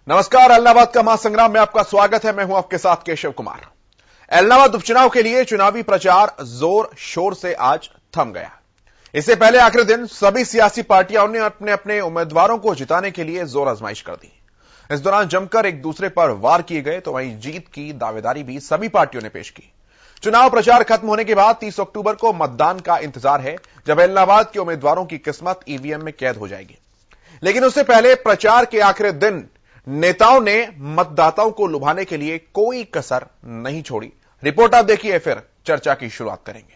नमस्कार, एलनाबाद का महासंग्राम में आपका स्वागत है। मैं हूं आपके साथ केशव कुमार। एलनाबाद उपचुनाव के लिए चुनावी प्रचार जोर शोर से आज थम गया। इससे पहले आखिरी दिन सभी सियासी पार्टियों ने अपने अपने उम्मीदवारों को जिताने के लिए जोर आजमाइश कर दी। इस दौरान जमकर एक दूसरे पर वार किए गए, तो वहीं जीत की दावेदारी भी सभी पार्टियों ने पेश की। चुनाव प्रचार खत्म होने के बाद 30 अक्टूबर को मतदान का इंतजार है, जब एलनाबाद के उम्मीदवारों की किस्मत ईवीएम में कैद हो जाएगी। लेकिन उससे पहले प्रचार के आखिरी दिन नेताओं ने मतदाताओं को लुभाने के लिए कोई कसर नहीं छोड़ी। रिपोर्ट आप देखिए, फिर चर्चा की शुरुआत करेंगे।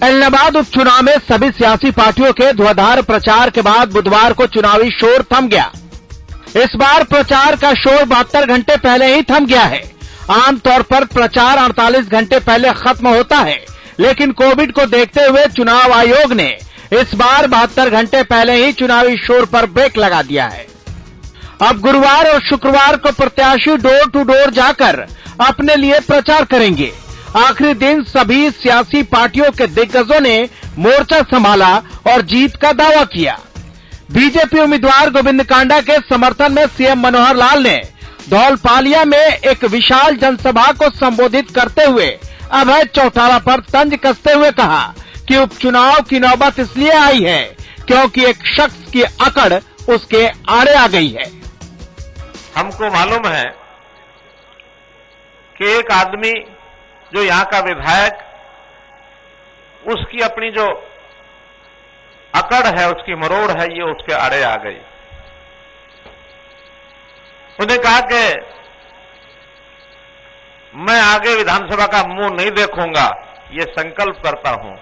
एलनाबाद उपचुनाव में सभी सियासी पार्टियों के धुआंधार प्रचार के बाद बुधवार को चुनावी शोर थम गया। इस बार प्रचार का शोर 72 घंटे पहले ही थम गया है। आमतौर पर प्रचार 48 घंटे पहले खत्म होता है, लेकिन कोविड को देखते हुए चुनाव आयोग ने इस बार 72 घंटे पहले ही चुनावी शोर पर ब्रेक लगा दिया है। अब गुरुवार और शुक्रवार को प्रत्याशी डोर टू डोर जाकर अपने लिए प्रचार करेंगे। आखिरी दिन सभी सियासी पार्टियों के दिग्गजों ने मोर्चा संभाला और जीत का दावा किया। बीजेपी उम्मीदवार गोविंद कांडा के समर्थन में सीएम मनोहर लाल ने धौलपालिया में एक विशाल जनसभा को संबोधित करते हुए अभय चौटाला पर तंज कसते हुए कहा कि उपचुनाव की नौबत इसलिए आई है क्योंकि एक शख्स की अकड़ उसके आड़े आ गई है। हमको मालूम है कि एक आदमी जो यहां का विधायक, उसकी अपनी जो अकड़ है, उसकी मरोड़ है, ये उसके आड़े आ गई। उन्हें कहा कि मैं आगे विधानसभा का मुंह नहीं देखूंगा, ये संकल्प करता हूं।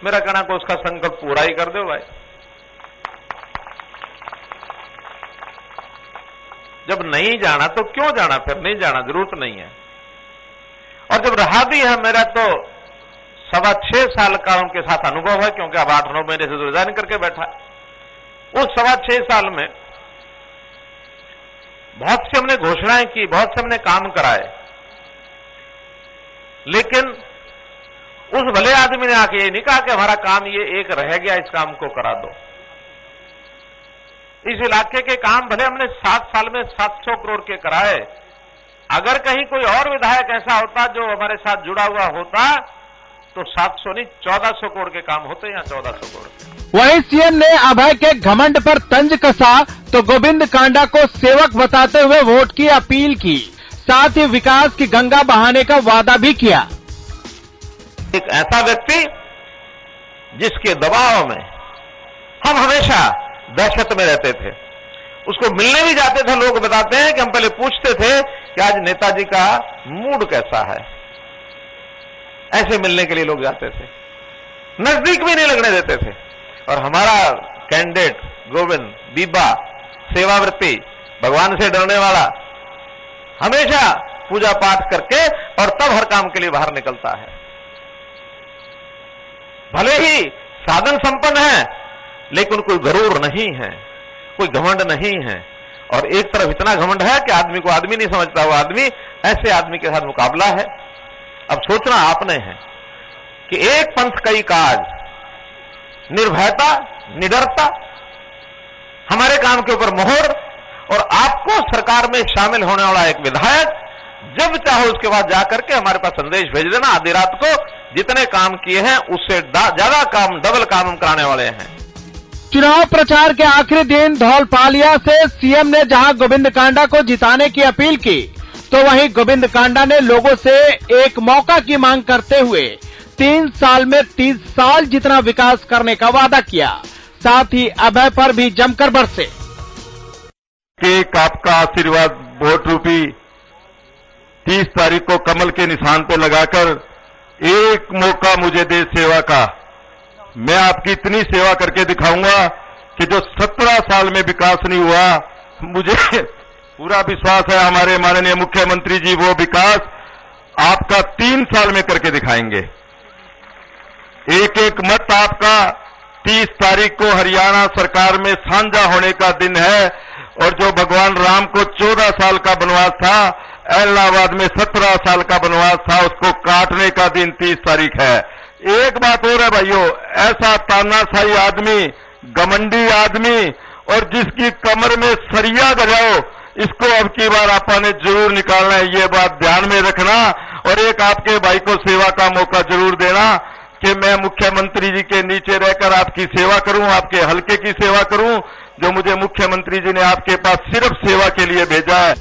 मेरा कहना को उसका संकल्प पूरा ही कर दो भाई। जब नहीं जाना तो क्यों जाना, फिर नहीं जाना, जरूरत नहीं है। और जब रहा भी है, मेरा तो 6.25 साल का उनके साथ अनुभव है, क्योंकि अब 8-9 महीने से रिजाइन करके बैठा है। उस 6.25 साल में बहुत सी हमने घोषणाएं की, बहुत से हमने काम कराए, लेकिन उस भले आदमी ने आके ये नहीं कहा कि हमारा काम ये एक रह गया, इस काम को करा दो। इस इलाके के काम भले हमने 7 साल में 700 करोड़ के कराए। अगर कहीं कोई और विधायक ऐसा होता जो हमारे साथ जुड़ा हुआ होता तो 700 नहीं 1400 करोड़ के काम होते, या 1400 करोड़। वहीं सीएम ने अभय के घमंड पर तंज कसा तो गोविंद कांडा को सेवक बताते हुए वोट की अपील की, साथ ही विकास की गंगा बहाने का वादा भी किया। एक ऐसा व्यक्ति जिसके दबाव में हम हमेशा दहशत में रहते थे, उसको मिलने भी जाते थे। लोग बताते हैं कि हम पहले पूछते थे कि आज नेताजी का मूड कैसा है, ऐसे मिलने के लिए लोग जाते थे, नजदीक भी नहीं लगने देते थे। और हमारा कैंडिडेट गोविंद बीबा, सेवावृत्ति, भगवान से डरने वाला, हमेशा पूजा पाठ करके और तब हर काम के लिए बाहर निकलता है। भले ही साधन संपन्न है, लेकिन कोई गरूर नहीं है, कोई घमंड नहीं है। और एक तरफ इतना घमंड है कि आदमी को आदमी नहीं समझता। वो आदमी, ऐसे आदमी के साथ मुकाबला है। अब सोचना आपने है कि एक पंथ कई काज, निर्भयता, निडरता, हमारे काम के ऊपर मोहर, और आपको सरकार में शामिल होने वाला एक विधायक, जब चाहो उसके बाद जाकर के हमारे पास संदेश भेज देना। आधी रात को जितने काम किए हैं उससे ज्यादा काम, डबल काम हम कराने वाले हैं। चुनाव प्रचार के आखिरी दिन धौलपालिया से सीएम ने जहां गोविंद कांडा को जिताने की अपील की, तो वहीं गोविंद कांडा ने लोगों से एक मौका की मांग करते हुए 3 साल में 30 साल जितना विकास करने का वादा किया। साथ ही अभय पर भी जमकर बरसे। एक आपका आशीर्वाद वोट रूपी 30 तारीख को कमल के निशान पे लगाकर एक मौका मुझे दे सेवा का। मैं आपकी इतनी सेवा करके दिखाऊंगा कि जो 17 साल में विकास नहीं हुआ, मुझे पूरा विश्वास है हमारे माननीय मुख्यमंत्री जी वो विकास आपका 3 साल में करके दिखाएंगे। एक एक मत आपका 30 तारीख को हरियाणा सरकार में साझा होने का दिन है और जो भगवान राम को 14 साल का वनवास था, इलाहाबाद में 17 साल का वनवास था, उसको काटने का दिन 30 तारीख है। एक बात और है भाइयों, ऐसा तानाशाही आदमी, घमंडी आदमी और जिसकी कमर में सरिया गजाओ, इसको अब की बार आपने जरूर निकालना है, ये बात ध्यान में रखना। और एक आपके भाई को सेवा का मौका जरूर देना कि मैं मुख्यमंत्री जी के नीचे रहकर आपकी सेवा करूं, आपके हल्के की सेवा करूं, जो मुझे मुख्यमंत्री जी ने आपके पास सिर्फ सेवा के लिए भेजा है।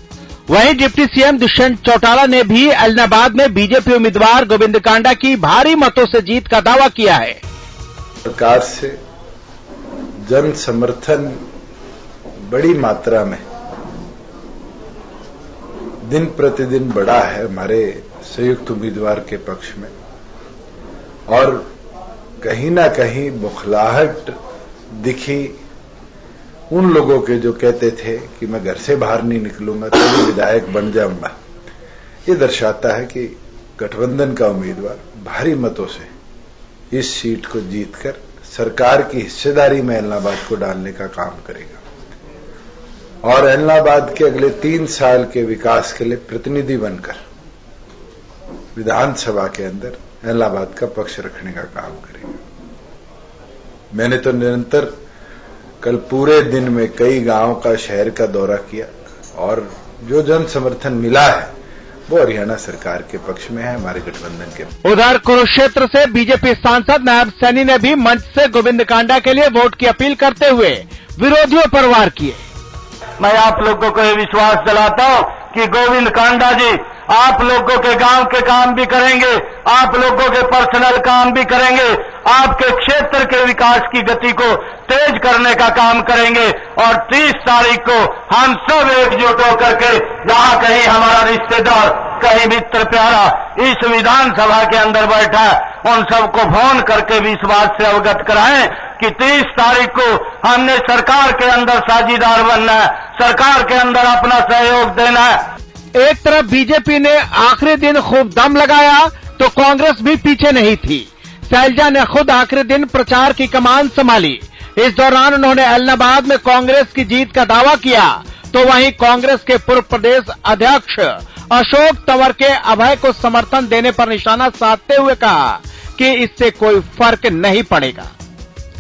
वहीं डिप्टी सीएम दुष्यंत चौटाला ने भी ऐलनाबाद में बीजेपी उम्मीदवार गोविंद कांडा की भारी मतों से जीत का दावा किया है। सरकार से जन समर्थन बड़ी मात्रा में दिन प्रतिदिन बढ़ा है हमारे संयुक्त उम्मीदवार के पक्ष में, और कहीं ना कहीं बौखलाहट दिखी उन लोगों के जो कहते थे कि मैं घर से बाहर नहीं निकलूंगा तो भी विधायक बन जाऊंगा। ये दर्शाता है कि गठबंधन का उम्मीदवार भारी मतों से इस सीट को जीतकर सरकार की हिस्सेदारी में ऐलनाबाद को डालने का काम करेगा और ऐलनाबाद के अगले 3 साल के विकास के लिए प्रतिनिधि बनकर विधानसभा के अंदर ऐलनाबाद का पक्ष रखने का काम करेगा। मैंने तो निरंतर कल पूरे दिन में कई गांव का, शहर का दौरा किया और जो जन समर्थन मिला है वो हरियाणा सरकार के पक्ष में है, हमारे गठबंधन के। उधर कुरुक्षेत्र से बीजेपी सांसद नायब सैनी ने भी मंच से गोविंद कांडा के लिए वोट की अपील करते हुए विरोधियों पर वार किए। मैं आप लोगों को ये विश्वास दिलाता हूं कि गोविंद कांडा जी आप लोगों के गांव के काम भी करेंगे, आप लोगों के पर्सनल काम भी करेंगे, आपके क्षेत्र के विकास की गति को तेज करने का काम करेंगे। और 30 तारीख को हम सब एकजुट होकर के जहां कहीं हमारा रिश्तेदार, कहीं मित्र प्यारा इस विधानसभा के अंदर बैठा है, उन सबको फोन करके भी इस बात से अवगत कराएं कि 30 तारीख को हमने सरकार के अंदर साझीदार बनना है, सरकार के अंदर अपना सहयोग देना है। एक तरफ बीजेपी ने आखिरी दिन खूब दम लगाया तो कांग्रेस भी पीछे नहीं थी। शैलजा ने खुद आखिरी दिन प्रचार की कमान संभाली। इस दौरान उन्होंने ऐलनाबाद में कांग्रेस की जीत का दावा किया, तो वहीं कांग्रेस के पूर्व प्रदेश अध्यक्ष अशोक तंवर के अभय को समर्थन देने पर निशाना साधते हुए कहा कि इससे कोई फर्क नहीं पड़ेगा।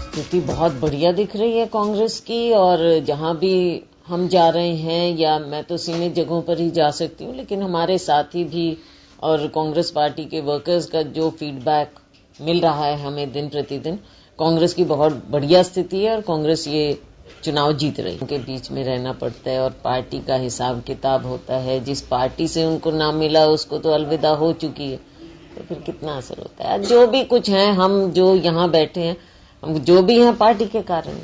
स्थिति बहुत बढ़िया दिख रही है कांग्रेस की, और जहां भी हम जा रहे हैं, या मैं तो सीमित जगहों पर ही जा सकती हूँ, लेकिन हमारे साथी भी और कांग्रेस पार्टी के वर्कर्स का जो फीडबैक मिल रहा है हमें दिन प्रतिदिन, कांग्रेस की बहुत बढ़िया स्थिति है और कांग्रेस ये चुनाव जीत रही है। उनके बीच में रहना पड़ता है और पार्टी का हिसाब किताब होता है। जिस पार्टी से उनको नाम मिला उसको तो अलविदा हो चुकी है, तो फिर कितना असर होता है। जो भी कुछ है, हम जो यहाँ बैठे हैं, हम जो भी हैं पार्टी के कारण,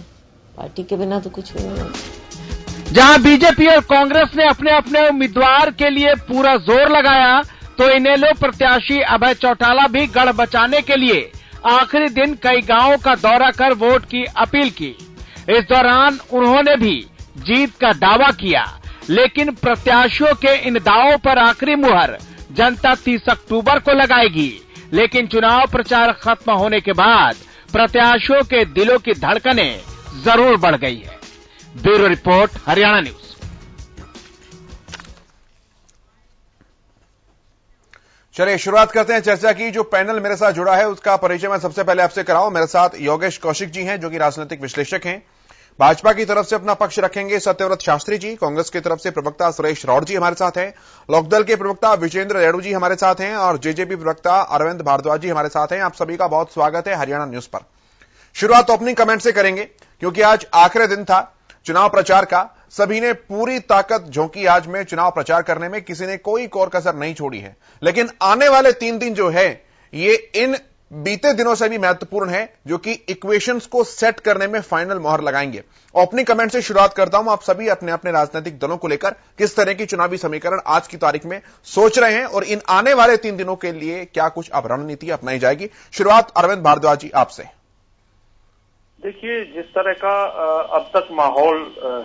पार्टी के बिना तो कुछ भी नहीं होता। जहां बीजेपी और कांग्रेस ने अपने अपने उम्मीदवार के लिए पूरा जोर लगाया, तो इनेलो प्रत्याशी अभय चौटाला भी गढ़ बचाने के लिए आखिरी दिन कई गांवों का दौरा कर वोट की अपील की। इस दौरान उन्होंने भी जीत का दावा किया, लेकिन प्रत्याशियों के इन दावों पर आखिरी मुहर जनता 30 अक्टूबर को लगाएगी। लेकिन चुनाव प्रचार खत्म होने के बाद प्रत्याशियों के दिलों की धड़कनें जरूर बढ़ गई है। Bureau report, Haryana news. चलिए शुरुआत करते हैं चर्चा की। जो पैनल मेरे साथ जुड़ा है उसका परिचय मैं सबसे पहले आपसे कराऊं। मेरे साथ योगेश कौशिक जी हैं, जो कि राजनीतिक विश्लेषक हैं। भाजपा की तरफ से अपना पक्ष रखेंगे सत्यव्रत शास्त्री जी। कांग्रेस की तरफ से प्रवक्ता सुरेश रौड़ जी हमारे साथ हैं। लोकदल के प्रवक्ता विजेंद्र रेणु जी हमारे साथ हैं और जेजेपी प्रवक्ता अरविंद भारद्वाज जी हमारे साथ हैं। आप सभी का बहुत स्वागत है हरियाणा न्यूज पर। शुरुआत ओपनिंग कमेंट से करेंगे, क्योंकि आज आखिरी दिन था चुनाव प्रचार का। सभी ने पूरी ताकत झोंकी आज में चुनाव प्रचार करने में, किसी ने कोई कोर कसर नहीं छोड़ी है। लेकिन आने वाले 3 दिन जो है, ये इन बीते दिनों से भी महत्वपूर्ण है, जो कि इक्वेशंस को सेट करने में फाइनल मोहर लगाएंगे। ओपनिंग कमेंट से शुरुआत करता हूं। आप सभी अपने अपने राजनीतिक दलों को लेकर किस तरह की चुनावी समीकरण आज की तारीख में सोच रहे हैं और इन आने वाले 3 दिनों के लिए क्या कुछ अब रणनीति अपनाई जाएगी। शुरुआत अरविंद भारद्वाज जी आपसे। देखिए, जिस तरह का अब तक माहौल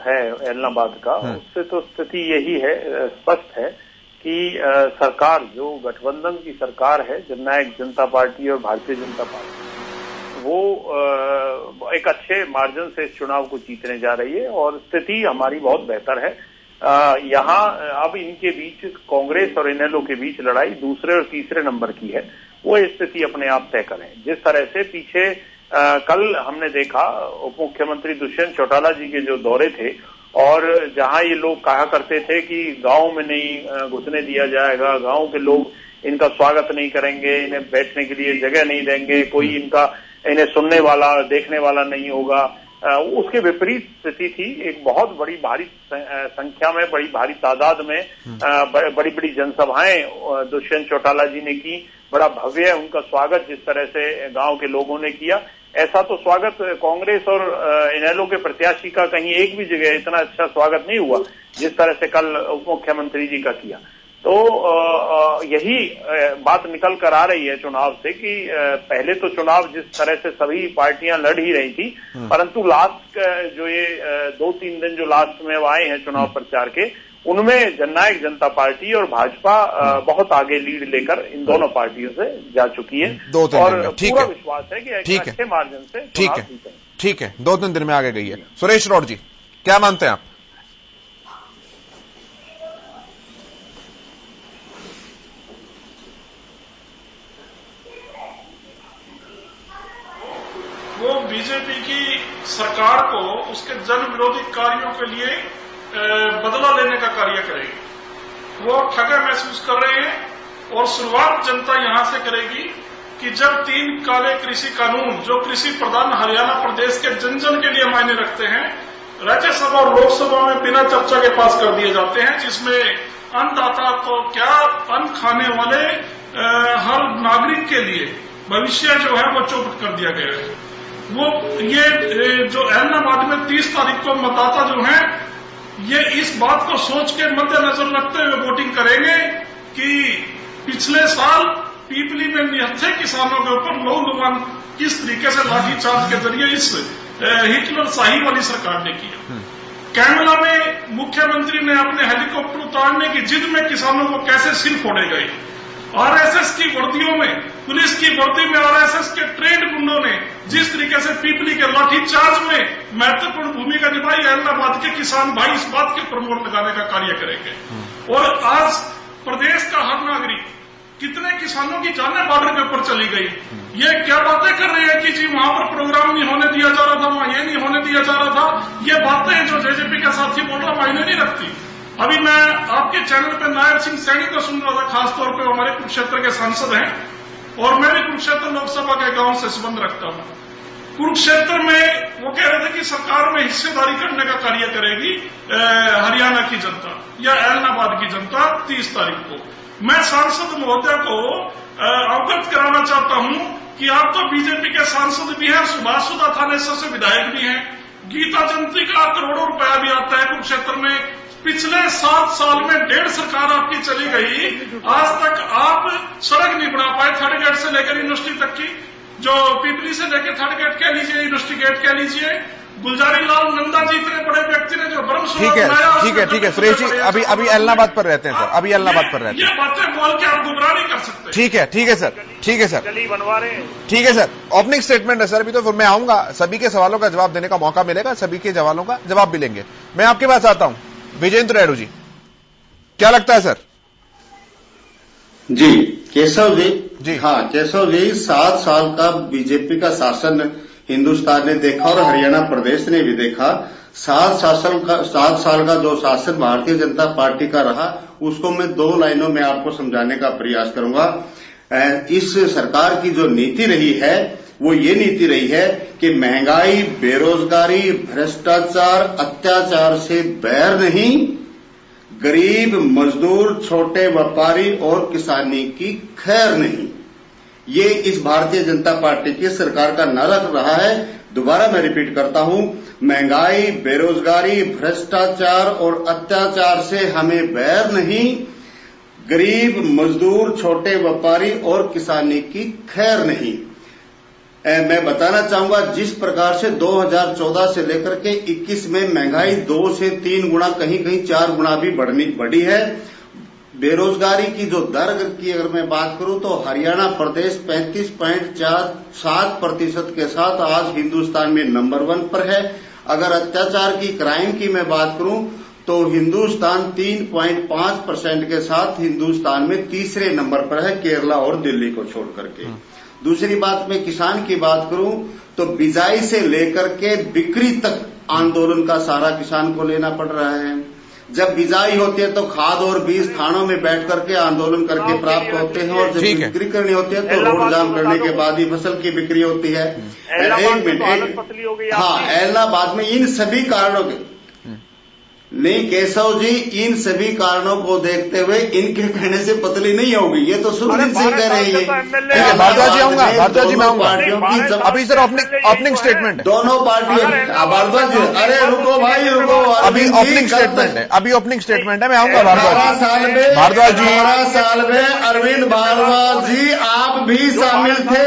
है ऐलनाबाद का, उससे तो स्थिति यही है, स्पष्ट है कि सरकार जो गठबंधन की सरकार है, जननायक जनता पार्टी और भारतीय जनता पार्टी, वो एक अच्छे मार्जिन से इस चुनाव को जीतने जा रही है और स्थिति हमारी बहुत बेहतर है। यहाँ अब इनके बीच, कांग्रेस और इनेलो के बीच लड़ाई दूसरे और तीसरे नंबर की है। वो स्थिति अपने आप तय करें। जिस तरह से पीछे कल हमने देखा उप मुख्यमंत्री दुष्यंत चौटाला जी के जो दौरे थे और जहां ये लोग कहा करते थे कि गांव में नहीं घुसने दिया जाएगा, गांव के लोग इनका स्वागत नहीं करेंगे, इन्हें बैठने के लिए जगह नहीं देंगे, कोई इन्हें सुनने वाला देखने वाला नहीं होगा, उसके विपरीत स्थिति थी। एक बहुत बड़ी भारी संख्या में, बड़ी भारी तादाद में बड़ी बड़ी जनसभाएं दुष्यंत चौटाला जी ने की। बड़ा भव्य उनका स्वागत जिस तरह से गांव के लोगों ने किया, ऐसा तो स्वागत कांग्रेस और इनेलो के प्रत्याशी का कहीं एक भी जगह इतना अच्छा स्वागत नहीं हुआ जिस तरह से कल उप मुख्यमंत्री जी का किया। तो यही बात निकल कर आ रही है चुनाव से कि पहले तो चुनाव जिस तरह से सभी पार्टियां लड़ ही रही थी, परंतु लास्ट जो ये 2-3 दिन जो लास्ट में आए हैं चुनाव प्रचार के, उनमें जननायक जनता पार्टी और भाजपा बहुत आगे लीड लेकर इन दोनों पार्टियों से जा चुकी है और पूरा विश्वास है कि एक अच्छे मार्जिन से चुनाव जीतेंगे। ठीक है, 2-3 दिन में आगे गई है। सुरेश रौड़ जी, क्या मानते हैं आप? वो बीजेपी की सरकार को उसके जन विरोधी कार्यों के लिए बदला लेने का कार्य करेगी। वो ठगे महसूस कर रहे हैं और शुरुआत जनता यहां से करेगी कि जब 3 काले कृषि कानून जो कृषि प्रधान हरियाणा प्रदेश के जन जन के लिए मायने रखते हैं, राज्यसभा और लोकसभा में बिना चर्चा के पास कर दिए जाते हैं, जिसमें अन्नदाता तो क्या अन्न खाने वाले हर नागरिक के लिए भविष्य जो है वो चौपट कर दिया गया है। वो ये जो ऐलनाबाद में 30 तारीख को मतदाता जो हैं ये इस बात को सोच के मद्देनजर रखते हुए वोटिंग करेंगे कि पिछले साल पीपली में निहत्थे किसानों के ऊपर नौजवान किस तरीके से लाठीचार्ज के जरिए इस हिटलर शाही वाली सरकार ने किया। कैमला में मुख्यमंत्री ने अपने हेलीकॉप्टर उतारने की जिद में किसानों को कैसे सिर फोड़े गए। आरएसएस की वर्दियों में, पुलिस की वर्दी में आरएसएस के ट्रेंड गुंडों ने जिस तरीके से पीपली के लाठीचार्ज में महत्वपूर्ण भूमिका निभाई, ऐलनाबाद के किसान भाई इस बात के प्रमोट लगाने का कार्य करेंगे। और आज प्रदेश का हर नागरिक, कितने किसानों की जानें बॉर्डर के ऊपर चली गई। ये क्या बातें कर रहे हैं कि जी वहां पर प्रोग्राम नहीं होने दिया जा रहा था, वहां ये नहीं होने दिया जा रहा था। ये बातें जो जेजेपी के साथी बोल रहा मायने नहीं रखती। अभी मैं आपके चैनल पर नायर सिंह सैनी को सुन रहा था, खासतौर पर हमारे कुरुक्षेत्र के सांसद हैं और मैं भी कुरुक्षेत्र लोकसभा के गांव से संबंध रखता हूं। कुरुक्षेत्र में वो कह रहे थे कि सरकार में हिस्सेदारी करने का कार्य करेगी हरियाणा की जनता या ऐलनाबाद की जनता 30 तारीख को। मैं सांसद महोदय को अवगत कराना चाहता हूं कि आप तो बीजेपी के सांसद भी हैं, सुभाष सुधा थानेसर से विधायक भी हैं, गीता जयंती का करोड़ों रुपया भी आता है कुरुक्षेत्र में। पिछले 7 साल में 1.5 सरकार आपकी चली गई, आज तक आप सड़क नहीं बना पाए थर्ड गेट से लेकर यूनिवर्सिटी तक की, जो पीपली से लेकर थर्ड गेट कह लीजिए, यूनिवर्सिटी गेट कह लीजिए। गुलजारी लाल नंदा जी इतने बड़े व्यक्ति ने जो ब्रह्मसुरा बनाया। ठीक है सुरेश जी, अभी ऐलनाबाद पर रहते हैं सर, अभी ऐलनाबाद पर रहते हैं। ये बातें बोल के आप गुमराह नहीं कर सकते। ठीक है सर, गली बनवा रहे हैं। ठीक है सर, ओपनिंग स्टेटमेंट है सर। अभी तो फिर मैं आऊंगा, सभी के सवालों का जवाब देने का मौका मिलेगा, सभी के सवालों का जवाब भी लेंगे। मैं आपके पास आता हूं, विजेंद्र रेड्डू जी, क्या लगता है सर? जी केशव जी, हाँ केशव जी, 7 साल का बीजेपी का शासन हिंदुस्तान ने देखा और हरियाणा प्रदेश ने भी देखा। 7 साल का जो शासन भारतीय जनता पार्टी का रहा, उसको मैं 2 लाइनों में आपको समझाने का प्रयास करूंगा। इस सरकार की जो नीति रही है वो ये नीति रही है कि महंगाई, बेरोजगारी, भ्रष्टाचार, अत्याचार से बैर नहीं, गरीब, मजदूर, छोटे व्यापारी और किसानी की खैर नहीं। ये इस भारतीय जनता पार्टी की सरकार का नारा रहा है। दोबारा मैं रिपीट करता हूं, महंगाई, बेरोजगारी, भ्रष्टाचार और अत्याचार से हमें बैर नहीं, गरीब, मजदूर, छोटे व्यापारी और किसानी की खैर नहीं। मैं बताना चाहूंगा जिस प्रकार से 2014 से लेकर के 21 में महंगाई 2 से 3 गुना, कहीं कहीं 4 गुना भी बढ़ी है। बेरोजगारी की जो दर की अगर मैं बात करूं तो हरियाणा प्रदेश 35.7% के साथ आज हिंदुस्तान में नंबर 1 पर है। अगर अत्याचार की क्राइम की मैं बात करूं तो हिंदुस्तान 3.5% के साथ हिंदुस्तान में तीसरे नंबर पर है, केरला और दिल्ली को छोड़ करके। दूसरी बात मैं किसान की बात करूं तो बिजाई से लेकर के बिक्री तक आंदोलन का सारा किसान को लेना पड़ रहा है। जब बिजाई होती है तो खाद और बीज थानों में बैठ करके आंदोलन करके प्राप्त होते हैं, और जब बिक्री करनी होती है तो रोड जाम करने के बाद ही फसल की बिक्री होती है। एक मिनट, हाँ, इलाहाबाद में इन सभी कारणों के नहीं केशव जी, इन सभी कारणों को देखते हुए इनके कहने से पतली नहीं होगी, ये तो सुरजीत सिंह कह रहे हैं। भारद्वाज जी आऊंगा, भारद्वाज जी मैं आऊंगा अभी सर ओपनिंग स्टेटमेंट दोनों पार्टियों। भारद्वाज जी, अरे रुको भाई रुको, अभी ओपनिंग स्टेटमेंट है, अभी ओपनिंग स्टेटमेंट है, मैं आऊंगा भारद्वाज जी। 18 साल में अरविंद भारद्वाज जी आप भी शामिल थे,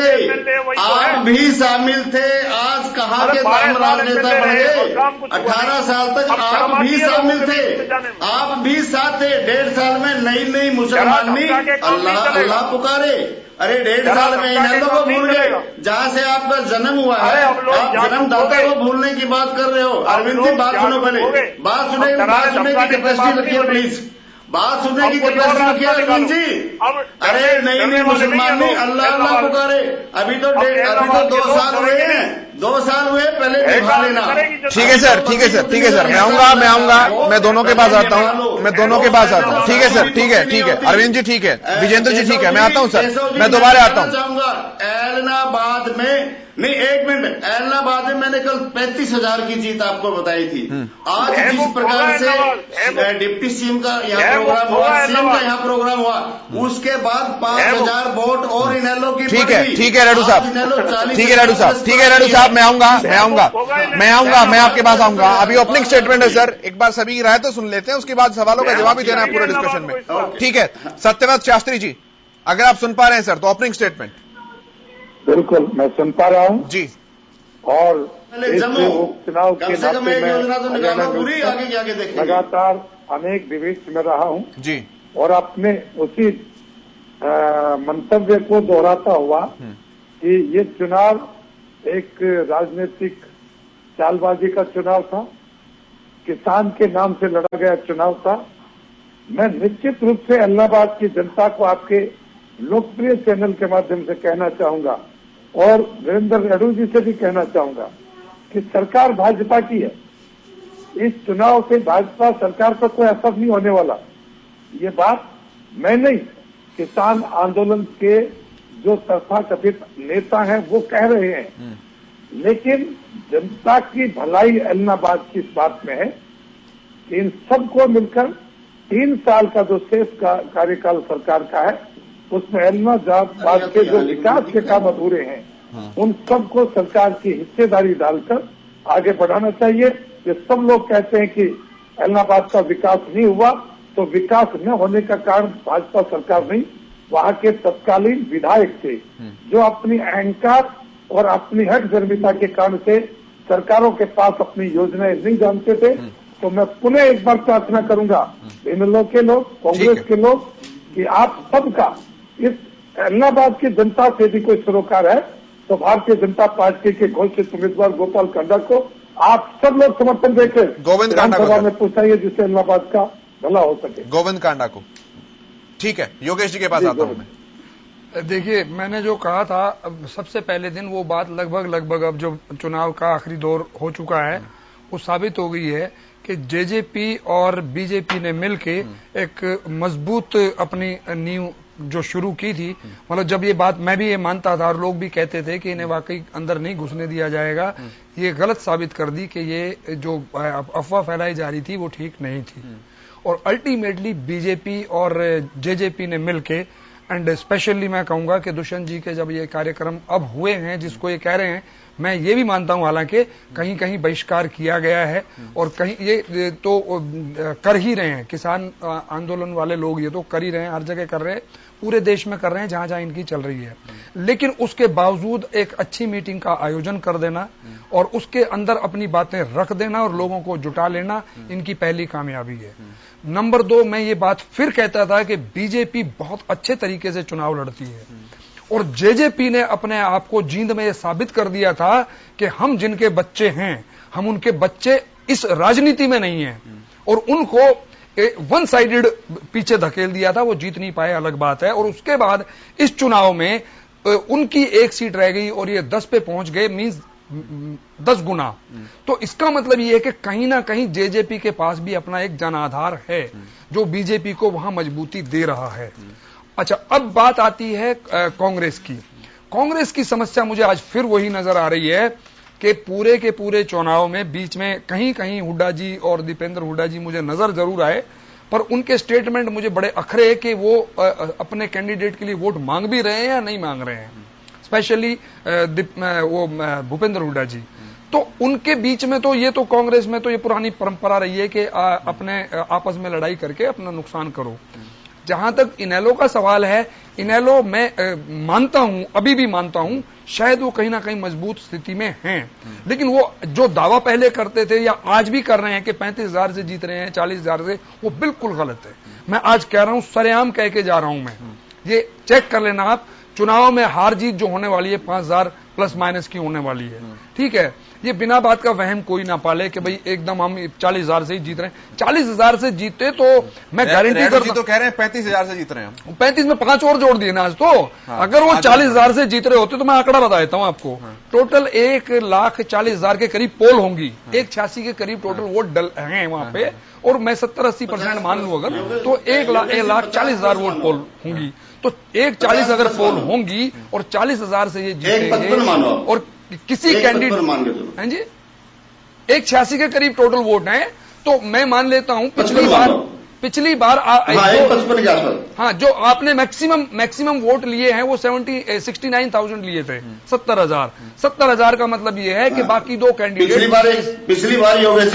आप भी शामिल थे। आज कहाँ के साम्राज्य नेता बन गए? 18 साल तक आप भी शामिल थे, आप भी साथ थे। 1.5 साल में नई मुसलमानी अल्लाह अल्लाह पुकारे। अरे 1.5 साल में इन्हें को भूल गए जहाँ से आपका जन्म हुआ है। आप जन्मदाता को भूलने की बात कर रहे हो। अरविंद जी बात सुनो, पहले बात सुने की कैपेसिटी रखिए प्लीज, बात सुनने की कैपेसिटी रखिए अरविंद जी। अरे नई मुसलमानी अल्लाह अल्लाह पुकारे। अभी तो 2 साल हुए हैं, 2 साल हुए, पहले निभा लेना। ठीक है सर, ठीक है सर, ठीक है सर, मैं आऊंगा, मैं दोनों के पास आता हूँ, मैं दोनों के पास आता हूँ। ठीक है सर, ठीक है, अरविंद जी ठीक है, विजेंद्र जी ठीक है, मैं आता हूँ सर, मैं दोबारा आता हूँ। एलनाबाद में नहीं, एक मिनट, एलनाबाद में मैंने कल 35,000 की जीत आपको बताई थी। आज जिस प्रकार से डिप्टी सीएम का यहाँ प्रोग्राम हुआ, सीएम का यहाँ प्रोग्राम हुआ, उसके बाद 5,000 वोट और इनेलो की। ठीक है रेडू साहब, ठीक है रेडू साहब, मैं आऊंगा, मैं आपके पास आऊंगा। अभी ओपनिंग स्टेटमेंट है सर, एक बार सभी की राय तो सुन लेते हैं, उसके बाद सवालों का जवाब भी देना है पूरे डिस्कशन में। ठीक है, सत्यव्रत शास्त्री जी, अगर आप सुन पा रहे हैं सर तो ओपनिंग स्टेटमेंट। बिल्कुल, मैं सुन पा रहा हूँ जी। और उपचुनाव के नाते मैं लगातार अनेक डिबेट्स में रहा हूँ जी, और अपने उसी मंतव्य को दोहराता हुआ कि ये चुनाव एक राजनीतिक चालबाजी का चुनाव था, किसान के नाम से लड़ा गया चुनाव था। मैं निश्चित रूप से इलाहाबाद की जनता को आपके लोकप्रिय चैनल के माध्यम से कहना चाहूंगा, और वीरेंद्र रेड्डी जी से भी कहना चाहूंगा कि सरकार भाजपा की है। इस चुनाव से भाजपा सरकार पर कोई असर नहीं होने वाला। ये बात मैं नहीं, किसान आंदोलन के जो तथाकथित नेता हैं वो कह रहे हैं, लेकिन जनता की भलाई इलाहाबाद की इस बात में है कि इन सबको मिलकर 3 साल का जो शेष कार्यकाल सरकार का है, उसमें इलाहाबाद के जो विकास के काम अधूरे हैं, उन सबको सरकार की हिस्सेदारी डालकर आगे बढ़ाना चाहिए। ये सब लोग कहते हैं कि इलाहाबाद का विकास नहीं हुआ, तो विकास न होने का कारण भाजपा सरकार नहीं, वहां के तत्कालीन विधायक थे जो अपनी अहंकार और अपनी हट गर्मिता के कारण से सरकारों के पास अपनी योजनाएं नहीं जानते थे। तो मैं पुनः एक बार प्रार्थना करूंगा इनेलो के लोग, कांग्रेस के लोग, कि आप सबका इस इलाहाबाद की जनता से भी कोई सरोकार है तो भारतीय जनता पार्टी के घोषित उम्मीदवार गोपाल कांडा को आप सब लोग समर्थन देकर गोविंद कांडा विधानसभा में पहुंचाइए, जिससे इलाहाबाद का भला हो सके। गोविंद कांडा को। ठीक है, योगेश जी के पास आता हूं मैं। देखिए, मैंने जो कहा था सबसे पहले दिन, वो बात लगभग अब जो चुनाव का आखिरी दौर हो चुका है वो साबित हो गई है कि जेजेपी और बीजेपी ने मिलके एक मजबूत अपनी नींव जो शुरू की थी, मतलब जब ये बात मैं भी ये मानता था और लोग भी कहते थे कि इन्हें वाकई अंदर नहीं घुसने दिया जाएगा, ये गलत साबित कर दी कि ये जो अफवाह फैलाई जा रही थी वो ठीक नहीं थी। और अल्टीमेटली बीजेपी और जेजेपी ने मिलके, एंड स्पेशली मैं कहूंगा कि दुष्यंत जी के जब ये कार्यक्रम अब हुए हैं जिसको ये कह रहे हैं, मैं ये भी मानता हूं हालांकि कहीं कहीं बहिष्कार किया गया है और कहीं ये तो कर ही रहे हैं, किसान आंदोलन वाले लोग ये तो कर ही रहे हैं, हर जगह कर रहे हैं, पूरे देश में कर रहे हैं जहां जहां इनकी चल रही है। लेकिन उसके बावजूद एक अच्छी मीटिंग का आयोजन कर देना और उसके अंदर अपनी बातें रख देना और लोगों को जुटा लेना इनकी पहली कामयाबी है। नंबर 2, मैं ये बात फिर कहता था कि बीजेपी बहुत अच्छे तरीके से चुनाव लड़ती है और जेजेपी ने अपने आप को जींद में ये साबित कर दिया था कि हम जिनके बच्चे हैं, हम उनके बच्चे इस राजनीति में नहीं हैं और उनको वन साइडेड पीछे धकेल दिया था। वो जीत नहीं पाए, अलग बात है। और उसके बाद इस चुनाव में उनकी 1 सीट रह गई और ये 10 पे पहुंच गए, मींस 10 गुना। तो इसका मतलब ये है कि कहीं ना कहीं जेजेपी के पास भी अपना एक जनाधार है जो बीजेपी को वहां मजबूती दे रहा है। अच्छा, अब बात आती है कांग्रेस की। कांग्रेस की समस्या मुझे आज फिर वही नजर आ रही है कि पूरे के पूरे चुनाव में बीच में कहीं कहीं हुड्डा जी और दीपेंद्र हुड्डा जी मुझे नजर जरूर आए, पर उनके स्टेटमेंट मुझे बड़े अखरे है कि वो अपने कैंडिडेट के लिए वोट मांग भी रहे हैं या नहीं मांग रहे हैं, स्पेशली वो भूपेंद्र हुड्डा जी। तो उनके बीच में तो ये तो कांग्रेस में तो ये पुरानी परंपरा रही है कि अपने आपस में लड़ाई करके अपना नुकसान करो। जहां तक इनेलो का सवाल है, इनेलो मैं मानता हूं, अभी भी मानता हूं, शायद वो कहीं ना कहीं मजबूत स्थिति में हैं, लेकिन वो जो दावा पहले करते थे या आज भी कर रहे हैं कि 35,000 से जीत रहे हैं, 40,000 से, वो बिल्कुल गलत है। मैं आज कह रहा हूं, सरेआम कह के जा रहा हूं मैं, ये चेक कर लेना आप, चुनाव में हार जीत जो होने वाली है 5,000 प्लस माइनस की होने वाली है, ठीक है। ये बिना बात का वहम कोई ना पाले कि भाई एकदम हम 40,000 से ही जीत रहे हैं। 40,000 से जीते तो मैं गारंटी करता हूं, तो कह रहे हैं 35,000 से जीत रहे हैं। 35 में 5 और जोड़ दिए ना आज तो। अगर वो 40,000 से जीत रहे होते तो मैं आंकड़ा बता देता हूं आपको। टोटल 1,40,000 के करीब पोल होंगी, 186 के करीब टोटल वोट डल हैं वहां पे, और मैं 70-80% मान लूं अगर, तो 1,40,000 वोट पोल होंगी। तो 1,40,000 अगर पोल होंगी और 40,000 से ये जीतेंगे और किसी कैंडिडेट हैं जी 186 के करीब टोटल वोट हैं, तो मैं मान लेता हूं पिछली बार हाँ जो आपने मैक्सिमम वोट लिए हैं वो 69,000 लिए थे। 70,000 का मतलब ये है कि बाकी 2 कैंडिडेट पिछली बार योगेश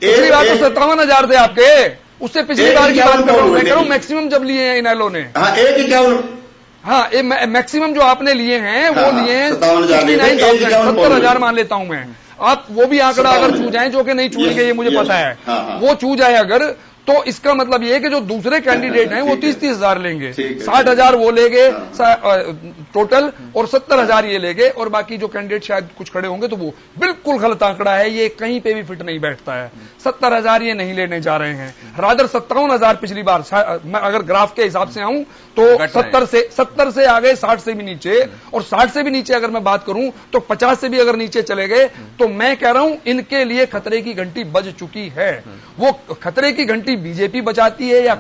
पिछली बार तो 57,000 थे आपके, उससे पिछली बार की बात कर रहा हूं। मैक्सिमम जब लिए हैं इनेलो ने, हाँ मैक्सिमम जो आपने लिए हैं वो लिए हैं 69,000, 70,000 मान लेता हूं मैं। आप वो भी आंकड़ा अगर छू जाएं, जो कि नहीं छूएंगे ये मुझे पता है, वो छू जाए अगर, तो इसका मतलब ये है कि जो दूसरे कैंडिडेट हैं वो 30,000 लेंगे, 60,000 वो लेंगे टोटल और 70,000 ये लेंगे, और बाकी जो कैंडिडेट शायद कुछ खड़े होंगे। तो वो बिल्कुल गलत आंकड़ा है, ये कहीं पे भी फिट नहीं बैठता है। 70,000 ये नहीं लेने जा रहे हैं, रादर 57,000 पिछली बार। मैं अगर ग्राफ के हिसाब से आऊं तो 70 से आ गए, 60 से भी नीचे, और 60 से भी नीचे अगर मैं बात करूं तो 50 से भी अगर नीचे चले गए, तो मैं कह रहा हूं इनके लिए खतरे की घंटी बज चुकी है। वो खतरे की घंटी बीजेपी बजाती है या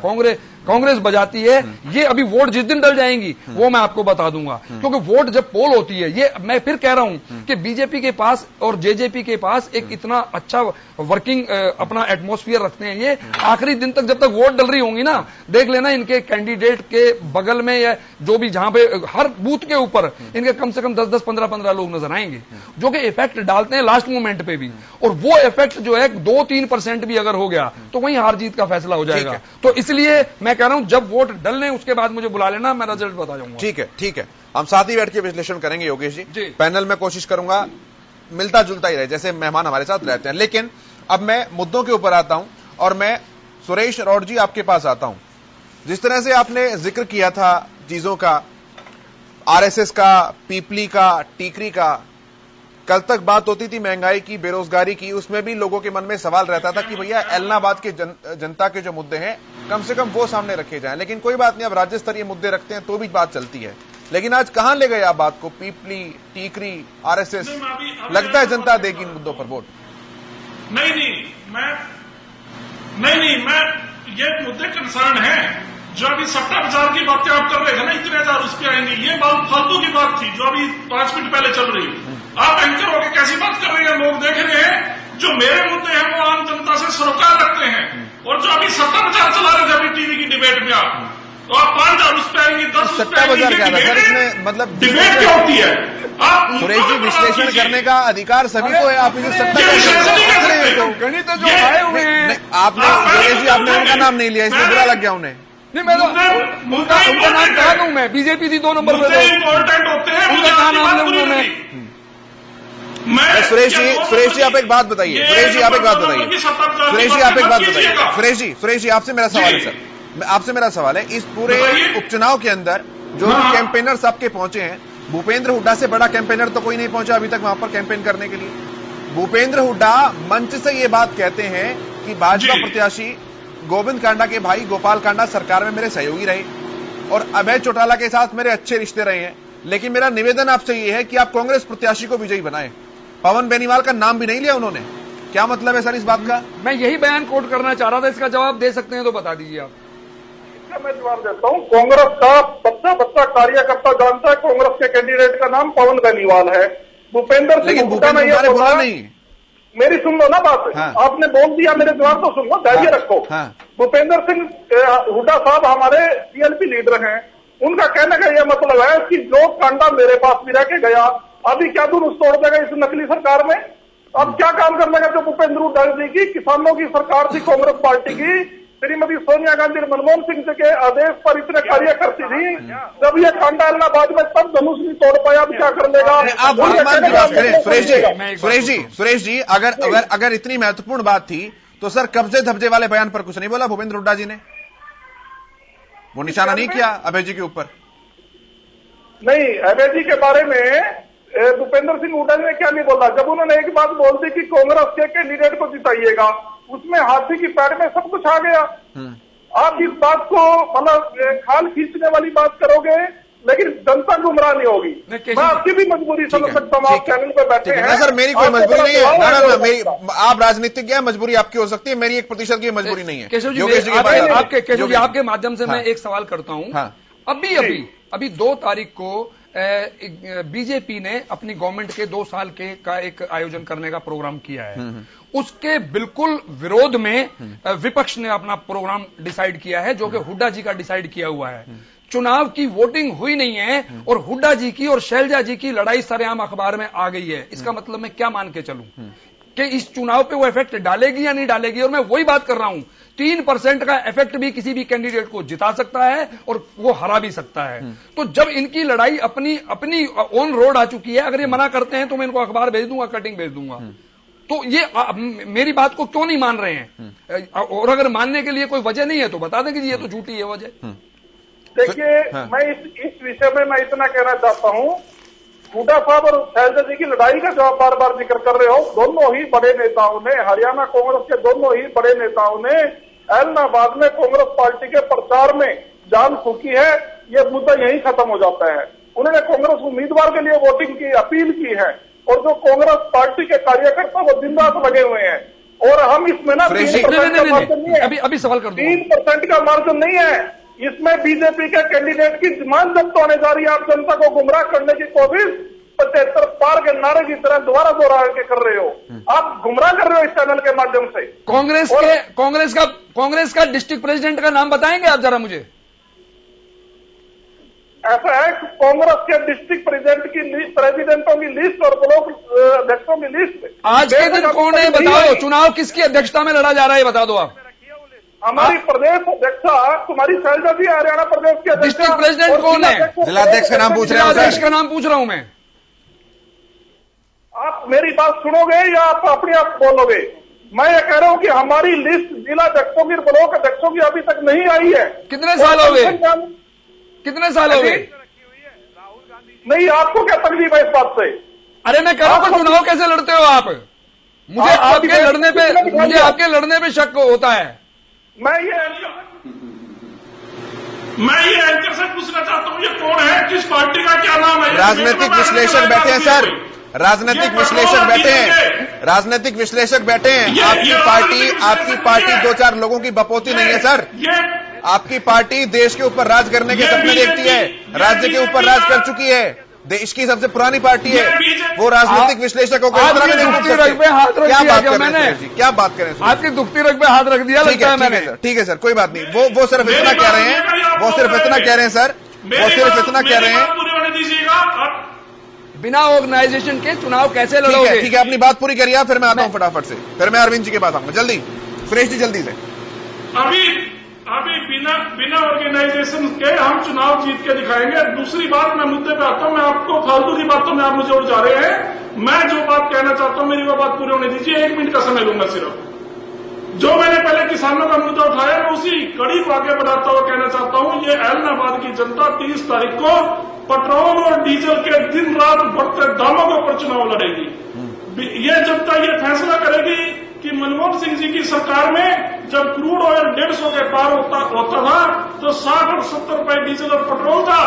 कांग्रेस बजाती है, ये अभी वोट जिस दिन डल जाएंगी वो मैं आपको बता दूंगा। क्योंकि वोट जब पोल होती है, ये मैं फिर कह रहा हूं कि बीजेपी के पास और जेजेपी के पास एक इतना अच्छा वर्किंग अपना एटमॉस्फेयर रखते हैं, ये आखिरी दिन तक जब तक वोट डल रही होंगी ना, देख लेना इनके कैंडिडेट के बगल में या जो भी जहां पे हर बूथ के ऊपर इनके कम से कम 10-10, 15-15 लोग नजर आएंगे जो कि इफेक्ट डालते हैं लास्ट मोमेंट पे भी, और वो इफेक्ट जो है 2-3% भी अगर हो गया तो वहीं हार जीत का फैसला हो जाएगा। तो इसलिए मैं कह रहा हूं जब वोट डलने उसके बाद मुझे बुला लेना, मैं रिजल्ट बता जाऊंगा। ठीक है, हम साथ ही बैठ के विश्लेषण करेंगे योगेश जी। पैनल में कोशिश करूंगा मिलता जुलता ही रहे, जैसे मेहमान हमारे साथ रहते हैं। लेकिन अब मैं मुद्दों के ऊपर आता हूं और मैं सुरेश रौड़ जी आपके पास आता हूं। जिस तरह से आपने जिक्र किया था चीजों का, आरएसएस का, पीपली का, टीकरी का, कल तक बात होती थी महंगाई की, बेरोजगारी की, उसमें भी लोगों के मन में सवाल रहता था कि भैया एलनाबाद के जनता के जो मुद्दे हैं कम से कम वो सामने रखे जाएं। लेकिन कोई बात नहीं, अब राज्य स्तरीय मुद्दे रखते हैं तो भी बात चलती है। लेकिन आज कहां ले गए आप बात को? पीपली, टीकरी, आरएसएस, लगता है जनता देगी इन मुद्दों पर वोट? नहीं, मैं ये मुद्दे कंसर्न है। जो अभी 70,000 की बातें आप कर रहे थे ना, इतने हजार उस पर आएंगे, ये बात फालतू की बात थी जो अभी 5 मिनट पहले चल रही है। आप एंकर होकर कैसी बात कर रहे हैं? लोग देख रहे हैं जो मेरे मुद्दे हैं वो आम जनता से सरोकार रखते हैं, और जो अभी 70,000 चला रहे थे अभी टीवी की डिबेट में आप, तो आप 5,000 उस पर आएंगे, 10 उस पर आएंगे। मतलब डिबेट क्या होती है? आप सुरेश जी, विश्लेषण करने का अधिकार सभी को है, आप इसे गणित जो आए हुए हैं, आपने सुरेश जी आपने उनका नाम नहीं लिया, इसलिए बुरा लग गया उन्हें। नहीं, मैं तो उनका नाम कहा दूं मैं, बीजेपी थी 2 नंबर पे, इंपॉर्टेंट होते हैं, उनका कहा नाम लूंगा मैं। सुरेश जी आप एक बात बताइए, सुरेश जी आप एक बात बताइए, सुरेश जी आपसे मेरा सवाल है सर, आपसे मेरा सवाल है, इस पूरे उपचुनाव के अंदर जो कैंपेनर सबके पहुंचे हैं, भूपेंद्र हुड्डा से बड़ा कैंपेनर तो कोई नहीं पहुंचा अभी तक वहां पर कैंपेन करने के लिए। भूपेंद्र हुड्डा मंच से ये बात कहते हैं कि भाजपा प्रत्याशी गोविंद कांडा के भाई गोपाल कांडा सरकार में मेरे सहयोगी रहे और अभय चौटाला के साथ मेरे अच्छे रिश्ते रहे हैं, लेकिन मेरा निवेदन आपसे यह है कि आप कांग्रेस प्रत्याशी को विजयी बनाएं। पवन बेनीवाल का नाम भी नहीं लिया उन्होंने, क्या मतलब है सर इस बात का? मैं यही बयान कोट करना चाह रहा था, इसका जवाब दे सकते हैं तो बता दीजिए आप। मैं जवाब देता हूं। कांग्रेस का बच्चा कार्यकर्ता जानता है कांग्रेस के कैंडिडेट का नाम पवन बेनीवाल है। भूपेंद्र सिंह हुड्डा ने यह बोला नहीं, मेरी सुन लो ना बात। हाँ। आपने बोल दिया, मेरे जवाब तो सुन लो, धैर्य रखो। हाँ। भूपेंद्र सिंह हुड्डा साहब हमारे सीएलपी लीडर हैं, उनका कहने का यह मतलब है कि जो कांडा मेरे पास भी रह के गया, अभी क्या दुरुस्त तोड़ देगा इस नकली सरकार में? अब क्या काम कर लेगा? जो भूपेंद्र हुड्डा जी की किसानों की सरकार थी कांग्रेस पार्टी की, श्रीमती सोनिया गांधी मनमोहन सिंह जी के आदेश पर इतने कार्य करती थी, जब ये कांडा इलाहाबाद में तब धनुष नहीं तोड़ पाया, अब क्या कर लेगा? आप वर्तमान की बात करें सुरेश जी, अगर इतनी महत्वपूर्ण बात थी तो सर कब्जे धब्जे वाले बयान पर कुछ नहीं बोला भूपेंद्र हुड्डा जी ने? वो निशाना नहीं किया अभय जी के ऊपर? नहीं, अभय जी के बारे में भूपेंद्र सिंह हुड्डा ने क्या नहीं बोला? जब उन्होंने एक बात बोल दी कि कांग्रेस के कैंडिडेट को जिताइएगा, उसमें हाथी की पैर में सब कुछ आ गया। आप इस बात को मतलब खाल खींचने वाली बात करोगे, लेकिन जनता गुमराह नहीं होगी। मैं आपकी भी मजबूरी समझ सकता हूँ, आप चैनल पर बैठे हैं। सर मेरी कोई मजबूरी नहीं है, ना, आप राजनीतिक है, मजबूरी आपकी हो सकती है, मेरी 1% की मजबूरी नहीं है। केशव जी आपके माध्यम से मैं एक सवाल करता हूँ। अभी 2 तारीख को बीजेपी ने अपनी गवर्नमेंट के 2 साल का एक आयोजन करने का प्रोग्राम किया है। उसके बिल्कुल विरोध में विपक्ष ने अपना प्रोग्राम डिसाइड किया है, जो कि हुड्डा जी का डिसाइड किया हुआ है। चुनाव की वोटिंग हुई नहीं है और हुड्डा जी की और शैलजा जी की लड़ाई सरेआम अखबार में आ गई है। इसका मतलब मैं क्या मान के चलूं कि इस चुनाव पे वो इफेक्ट डालेगी या नहीं डालेगी? और मैं वही बात कर रहा हूं, 3% का इफेक्ट भी किसी भी कैंडिडेट को जिता सकता है और वो हरा भी सकता है। तो जब इनकी लड़ाई अपनी ऑन रोड आ चुकी है, अगर ये मना करते हैं तो मैं इनको अखबार भेज दूंगा, कटिंग भेज दूंगा। तो ये मेरी बात को क्यों नहीं मान रहे हैं? और अगर मानने के लिए कोई वजह नहीं है तो बता दें कि ये तो झूठी है वजह। देखिए, मैं इस विषय में मैं इतना कहना चाहता हूं, हुड्डा साहब और शैलजा जी की लड़ाई का जो आप बार बार जिक्र कर रहे हो, दोनों ही बड़े नेताओं ने, हरियाणा कांग्रेस के दोनों ही बड़े नेताओं ने इलाहाबाद में कांग्रेस पार्टी के प्रचार में जान फूकी है। ये मुद्दा यही खत्म हो जाता है। उन्होंने कांग्रेस उम्मीदवार के लिए वोटिंग की अपील की है और जो कांग्रेस पार्टी के कार्यकर्ता वो दिन रात लगे हुए हैं। और हम इसमें ना 3% का मार्जिन नहीं है, अभी सवाल कर 3% का मार्जिन नहीं है। इसमें बीजेपी के कैंडिडेट की जमान जब्त होने जा रही है। आप जनता को गुमराह करने की कोशिश 75 पार के नारे की तरह दोहरा के कर रहे हो। आप गुमराह कर रहे हो इस चैनल के माध्यम से। कांग्रेस का डिस्ट्रिक्ट प्रेसिडेंट का नाम बताएंगे आप जरा मुझे? ऐसा है कि कांग्रेस के डिस्ट्रिक्ट प्रेसिडेंटों की लिस्ट और ब्लॉक अध्यक्षों की लिस्ट आज के दिन कौन है बताओ? चुनाव किसकी अध्यक्षता में लड़ा जा रहा है बता दो आप। हमारी प्रदेश अध्यक्षा कुमारी शैलजा जी, हरियाणा प्रदेश के डिस्ट्रिक्ट प्रेसिडेंट कौन है? जिलाध्यक्ष का नाम पूछ रहे हैं? जिलाध्यक्ष का नाम पूछ रहा हूं मैं। आप मेरी बात सुनोगे या आप अपने आप बोलोगे? मैं ये कह रहा हूं कि हमारी लिस्ट जिलाध्यक्षों की, ब्लॉक अध्यक्षों की अभी तक नहीं आई है। कितने साल हो गए? कितने साल हो गए? नहीं, आपको क्या तकलीफ है इस बात से? अरे मैं कह रहा हूं चुनाव कैसे लड़ते हो आप? मुझे आपके लड़ने पे शक होता है। मैं ये एंकर से पूछना चाहता हूँ, ये कौन है, किस पार्टी का क्या नाम है? राजनीतिक विश्लेषक बैठे हैं सर, राजनीतिक विश्लेषक बैठे हैं, राजनीतिक विश्लेषक बैठे हैं। आपकी पार्टी 2-4 लोगों की बपोती नहीं है सर। आपकी पार्टी देश के ऊपर राज करने के सपने देखती है, राज्य के ऊपर राज कर चुकी है, देश की सबसे पुरानी पार्टी है। वो राजनीतिक विश्लेषकों को दुखती रग पे हाथ रख दिया क्या मैंने? क्या बात करें? आपकी दुखती रग पे हाथ रख दिया लगता है मैंने। ठीक है सर, कोई बात नहीं। वो सिर्फ इतना कह रहे हैं, वो सिर्फ इतना कह रहे हैं सर, वो सिर्फ इतना कह रहे हैं। बिना ऑर्गेनाइजेशन के चुनाव कैसे लड़ोगे? ठीक है, अपनी बात पूरी करिए, फिर मैं आता हूं फटाफट से, फिर मैं अरविंद जी के पास आऊंगा। जल्दी सुरेश जी, जल्दी से। अभी अभी बिना ऑर्गेनाइजेशन के हम चुनाव जीत के दिखाएंगे। दूसरी बात, मैं मुद्दे पे आता हूं। मैं आपको फालतू की बातों में आप मुझे उलझा रहे हैं। मैं जो बात कहना चाहता हूं, मेरी वो बात पूरी होने दीजिए। 1 मिनट का समय लूंगा सिर्फ। जो मैंने पहले किसानों का मुद्दा उठाया, मैं उसी कड़ी को आगे बढ़ाता हुआ कहना चाहता हूं, ये ऐलनाबाद की जनता 30 तारीख को पेट्रोल और डीजल के दिन रात बढ़ते दामों के ऊपर चुनाव लड़ेगी। ये जनता ये फैसला करेगी कि मनमोहन सिंह जी की सरकार में जब क्रूड ऑयल 150 के पार होता था तो 60 और 70 रुपए डीजल और पेट्रोल था।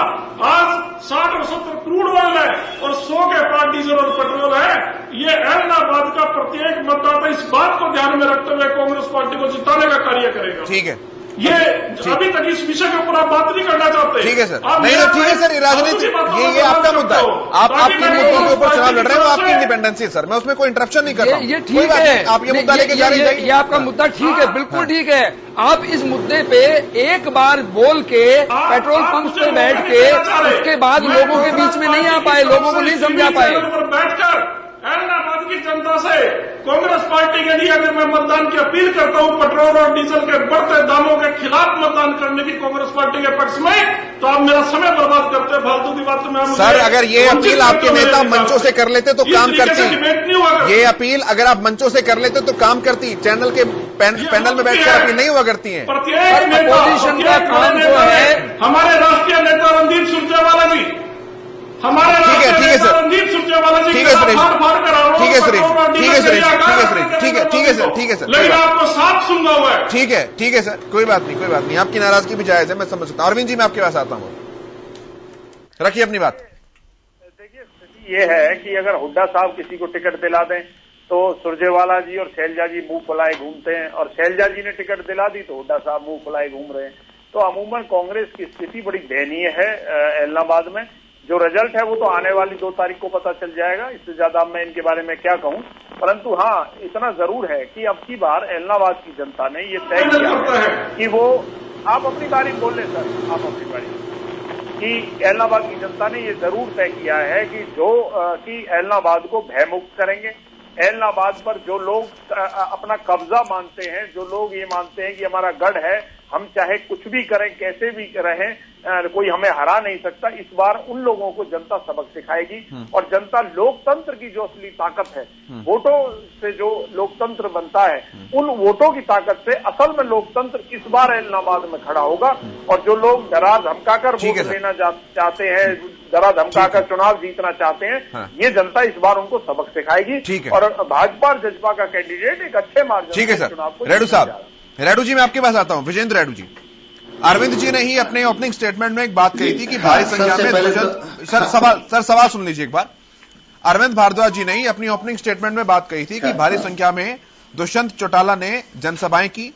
आज 60 और 70 क्रूड ऑयल है और 100 के पार डीजल और पेट्रोल है। ये ऐलनाबाद का प्रत्येक मतदाता इस बात को ध्यान में रखते हुए कांग्रेस पार्टी को जिताने का कार्य करेगा। ठीक है, ये अभी तक इस विषय के ऊपर आप बात नहीं करना चाहते। ठीक है सर, नहीं तो ठीक है सर, ये राजनीति, ये आपका मुद्दा है। आप किन मुद्दों के ऊपर चुनाव लड़ रहे हैं, वो आपकी इंडिपेंडेंसी है सर, मैं उसमें कोई इंटरप्शन नहीं कर रहा हूं। ये ठीक है, आप ये मुद्दा लेके जा रहे हैं, ये आपका मुद्दा ठीक है, बिल्कुल ठीक है। आप इस मुद्दे पे एक बार बोल के पेट्रोल पंप पे बैठ के उसके बाद लोगों के बीच में नहीं आ पाए, लोगों को नहीं समझा पाए। बैठकर ऐलनाबाद की जनता से कांग्रेस पार्टी के लिए अगर मैं मतदान की अपील करता हूं, पेट्रोल और डीजल के बढ़ते दामों के खिलाफ मतदान करने की कांग्रेस पार्टी के पक्ष में, तो आप मेरा समय बर्बाद करते हैं फालतू की बात में। सर, अगर ये अपील आपके नेता मंचों से कर लेते तो काम करती। ये अपील अगर आप मंचों से कर लेते तो काम करती। चैनल के पैनल में बैठकर अपील नहीं हुआ करती है। प्रत्येक अपोजिशन का काम जो है, हमारे राष्ट्रीय नेता रणदीप सुरजेवाला जी, हमारे ठीक है सर, रणदीप सुरजेवाला जी, ठीक है सुरेश, ठीक है सुरेश, ठीक है सुरेश, ठीक है सुरेश, ठीक है सर, ठीक है सर, लेकिन आपको साफ सुनना हुआ है। ठीक है सर, कोई बात नहीं, आपकी नाराजगी भी जायज है, मैं समझ सकता हूं। अरविंद जी, मैं आपके पास आता हूं, रखिए अपनी बात। देखिए, स्थिति ये है कि अगर हुड्डा साहब किसी को टिकट दिला दें तो सुरजेवाला जी और शैलजा जी मुंह फुलाए घूमते हैं, और शैलजा जी ने टिकट दिला दी तो हुड्डा साहब मुंह फुलाए घूम रहे हैं। तो अमूमन कांग्रेस की स्थिति बड़ी दयनीय है ऐलनाबाद में। जो रिजल्ट है वो तो आने वाली 2 तारीख को पता चल जाएगा, इससे ज्यादा मैं इनके बारे में क्या कहूं। परंतु हाँ, इतना जरूर है कि अब की बार ऐलनाबाद की जनता ने ये तय किया है कि वो, आप अपनी बारी बोल लें सर, आप अपनी बारी, कि ऐलनाबाद की जनता ने ये जरूर तय किया है कि ऐलनाबाद को भयमुक्त करेंगे। ऐलनाबाद पर जो लोग अपना कब्जा मानते हैं, जो लोग ये मानते हैं कि हमारा गढ़ है, हम चाहे कुछ भी करें, कैसे भी रहें, कोई हमें हरा नहीं सकता, इस बार उन लोगों को जनता सबक सिखाएगी। और जनता लोकतंत्र की जो असली ताकत है, वोटों से जो लोकतंत्र बनता है, उन वोटों की ताकत से असल में लोकतंत्र इस बार ऐलनाबाद में खड़ा होगा। और जो लोग डरा धमकाकर वोट लेना चाहते हैं, डरा धमकाकर चुनाव जीतना चाहते हैं, ये जनता इस बार उनको सबक सिखाएगी। और भाजपा और जजपा का कैंडिडेट एक अच्छे मार्जिन से चुनाव को, रेड्डू साहब, रेड्डू जी मैं आपके पास आता हूं, विजेंद्र रेड्डू जी। अरविंद जी ने ही अपने ओपनिंग स्टेटमेंट में एक बात कही थी कि भारी संख्या में सवाल सुन लीजिए एक बार। अरविंद भारद्वाज जी ने ही अपनी ओपनिंग स्टेटमेंट में बात कही थी कि भारी संख्या में दुष्यंत चौटाला ने जनसभाएं की,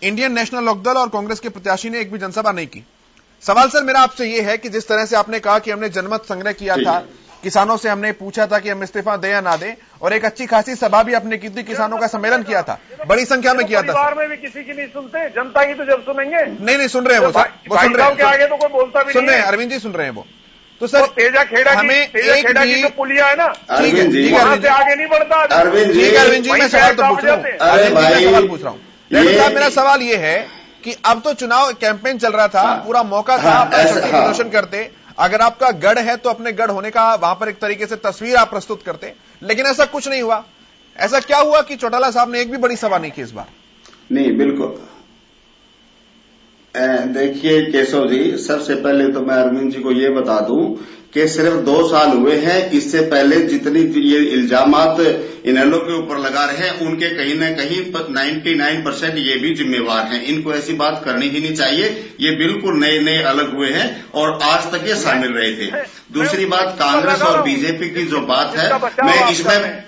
इंडियन नेशनल लोकदल और कांग्रेस के प्रत्याशी ने एक भी जनसभा नहीं की। सवाल सर मेरा आपसे यह है कि जिस तरह से आपने कहा कि हमने जनमत संग्रह किया था, किसानों से हमने पूछा था कि हम इस्तीफा दें या ना दें, और एक अच्छी खासी सभा भी आपने की थी, किसानों का सम्मेलन किया था, बड़ी संख्या में किया था। परिवार में भी किसी की नहीं सुनते, जनता की तो जब सुनेंगे। नहीं सुन रहे हैं वो सुन रहे हैं, के आगे तो कोई बोलता भी सुन रहे हैं, अरविंद जी सुन रहे हैं वो। तो सर तेजा खेड़ा की जो पुलिया है ना, ठीक है, वहां से आगे नहीं बढ़ता। अरविंद जी मैं सवाल तो पूछ रहा हूँ, सवाल पूछ रहा हूँ। मेरा सवाल ये है कि अब तो चुनाव कैंपेन चल रहा था, पूरा मौका था अपना शक्ति प्रदर्शन करते, अगर आपका गढ़ है तो अपने गढ़ होने का वहां पर एक तरीके से तस्वीर आप प्रस्तुत करते, लेकिन ऐसा कुछ नहीं हुआ। ऐसा क्या हुआ कि चौटाला साहब ने एक भी बड़ी सभा नहीं की इस बार? नहीं, बिल्कुल। देखिए केशव जी, सबसे पहले तो मैं अरविंद जी को ये बता दूं कि सिर्फ 2 साल हुए हैं, इससे पहले जितनी ये इल्जामात इनेलो के ऊपर लगा रहे हैं, उनके कहीं न कहीं 99% ये भी जिम्मेवार हैं। इनको ऐसी बात करनी ही नहीं चाहिए। ये बिल्कुल नए अलग हुए हैं और आज तक ये शामिल रहे थे। दूसरी बात, कांग्रेस और बीजेपी की जो बात है, मैं इसमें,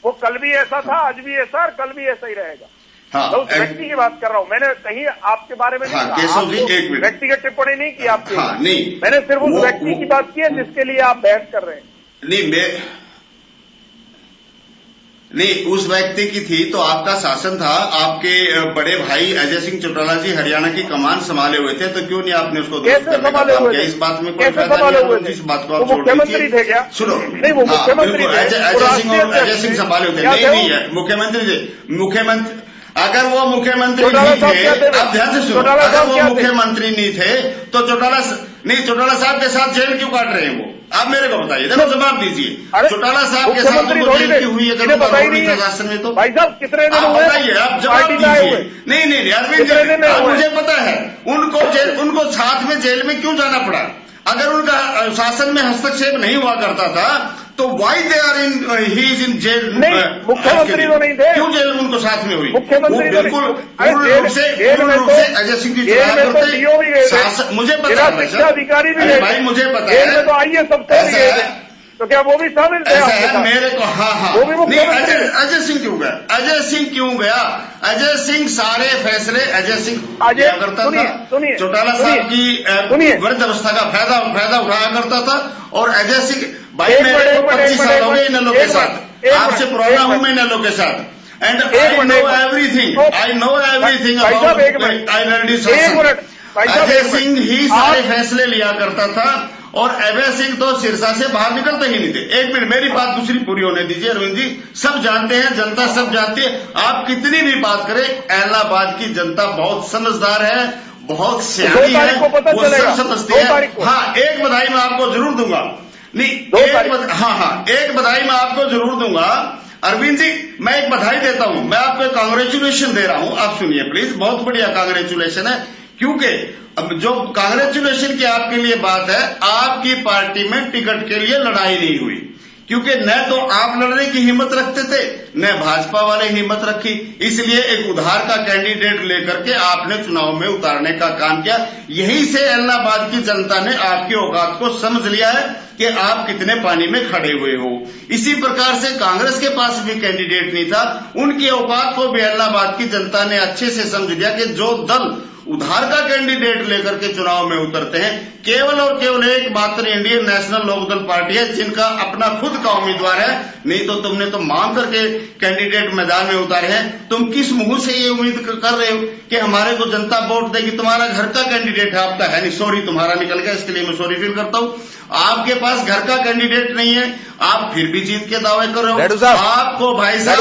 वो कल भी ऐसा था, आज भी ऐसा और कल भी ऐसा ही रहेगा। हाँ, उस व्यक्ति की बात कर रहा हूं, मैंने कहीं आपके बारे में हाँ, केशव जी एक मिनट, व्यक्तिगत टिप्पणी नहीं की आपकी। हाँ, नहीं, मैंने सिर्फ उस व्यक्ति की बात की है जिसके लिए आप बहस कर रहे हैं। नहीं, उस व्यक्ति की थी तो आपका शासन था, आपके बड़े भाई अजय सिंह चौटाला जी हरियाणा की कमान संभाले हुए थे, तो क्यों नहीं आपने उसको दोस्त करने का काम किया? इस बात में कोई फायदा नहीं, इस बात को आप छोड़ दीजिए। सुनो, नहीं, वो मुख्यमंत्री अजय सिंह संभाले होते नहीं है मुख्यमंत्री जी, अगर वो मुख्यमंत्री नहीं थे, अब ध्यान से सुनो, अगर वो मुख्यमंत्री नहीं थे तो चौटाला साहब के साथ जेल क्यों काट रहे हैं वो? आप मेरे को बताइए, देखो जवाब दीजिए। चौटाला साहब के साथ उनको जेल क्यों हुई है शासन में? तो भाई साहब कितने दिन हुए? बताइए, आप जवाब दीजिए। नहीं अरविंद जी, मुझे पता है उनको साथ में जेल में क्यों जाना पड़ा। अगर उनका शासन में हस्तक्षेप नहीं हुआ करता था तो why they are he is in jail? मुख्यमंत्री तो नहीं थे, क्यों जेल उनको साथ में हुई? मुख्यमंत्री बिल्कुल पूर्ण रूप से अजय सिंह जी चुनाव करते, मुझे पता है, शिक्षा अधिकारी भी भाई मुझे पता है, तो आइए सबसे, तो क्या वो भी शामिल थे? मेरे को हाँ वो भी अजय सिंह क्यों गया? अजय सिंह क्यों गया? अजय सिंह सारे फैसले अजय सिंह क्या करता था, चौटाला साहब की वृद्ध अवस्था का फायदा उठाया करता था। और अजय सिंह भाई मेरे को 25 साल हो गए इनेलो के साथ, आपसे पुराना हूं मैं इनेलो के साथ, and I know everything about identity शासन। अजय सिंह ही सारे फैसले लिया करता था और अभय सिंह तो सिरसा से बाहर निकलते ही नहीं थे। एक मिनट, मेरी बात दूसरी पूरी होने दीजिए अरविंद जी। सब जानते हैं, जनता सब जानती है, आप कितनी भी बात करें, इलाहाबाद की जनता बहुत समझदार है, बहुत सियानी है, वो सब समझती है। हाँ, एक बधाई मैं आपको जरूर दूंगा, एक बधाई मैं आपको जरूर दूंगा अरविंद जी। मैं एक बधाई देता हूं, मैं आपको कांग्रेचुलेशन दे रहा हूं, आप सुनिए प्लीज। बहुत बढ़िया कांग्रेचुलेशन है, क्योंकि अब जो कांग्रेचुलेशन की आपके लिए बात है, आपकी पार्टी में टिकट के लिए लड़ाई नहीं हुई, क्योंकि न तो आप लड़ने की हिम्मत रखते थे न भाजपा वाले हिम्मत रखी, इसलिए एक उधार का कैंडिडेट लेकर के आपने चुनाव में उतारने का काम किया। यहीं से इलाहाबाद की जनता ने आपकी औकात को समझ लिया है कि आप कितने पानी में खड़े हुए हो। इसी प्रकार से कांग्रेस के पास भी कैंडिडेट नहीं था, उनकी औकात को भी इलाहाबाद की जनता ने अच्छे से समझ लिया कि जो दल उधार का कैंडिडेट लेकर के चुनाव में उतरते हैं, केवल और केवल एकमात्र इंडियन नेशनल लोकदल पार्टी है जिनका अपना खुद का उम्मीदवार है। नहीं तो तुमने तो मांग करके कैंडिडेट मैदान में उतारे हैं। तुम किस मुंह से ये उम्मीद कर रहे हो कि हमारे को जनता वोट देगी? तुम्हारा घर का कैंडिडेट है, आपका है नहीं, सॉरी तुम्हारा निकल गया, इसके लिए मैं सॉरी फील करता हूं। आपके पास घर का कैंडिडेट नहीं है, आप फिर भी जीत के दावे कर रहे हो। आपको भाई साहब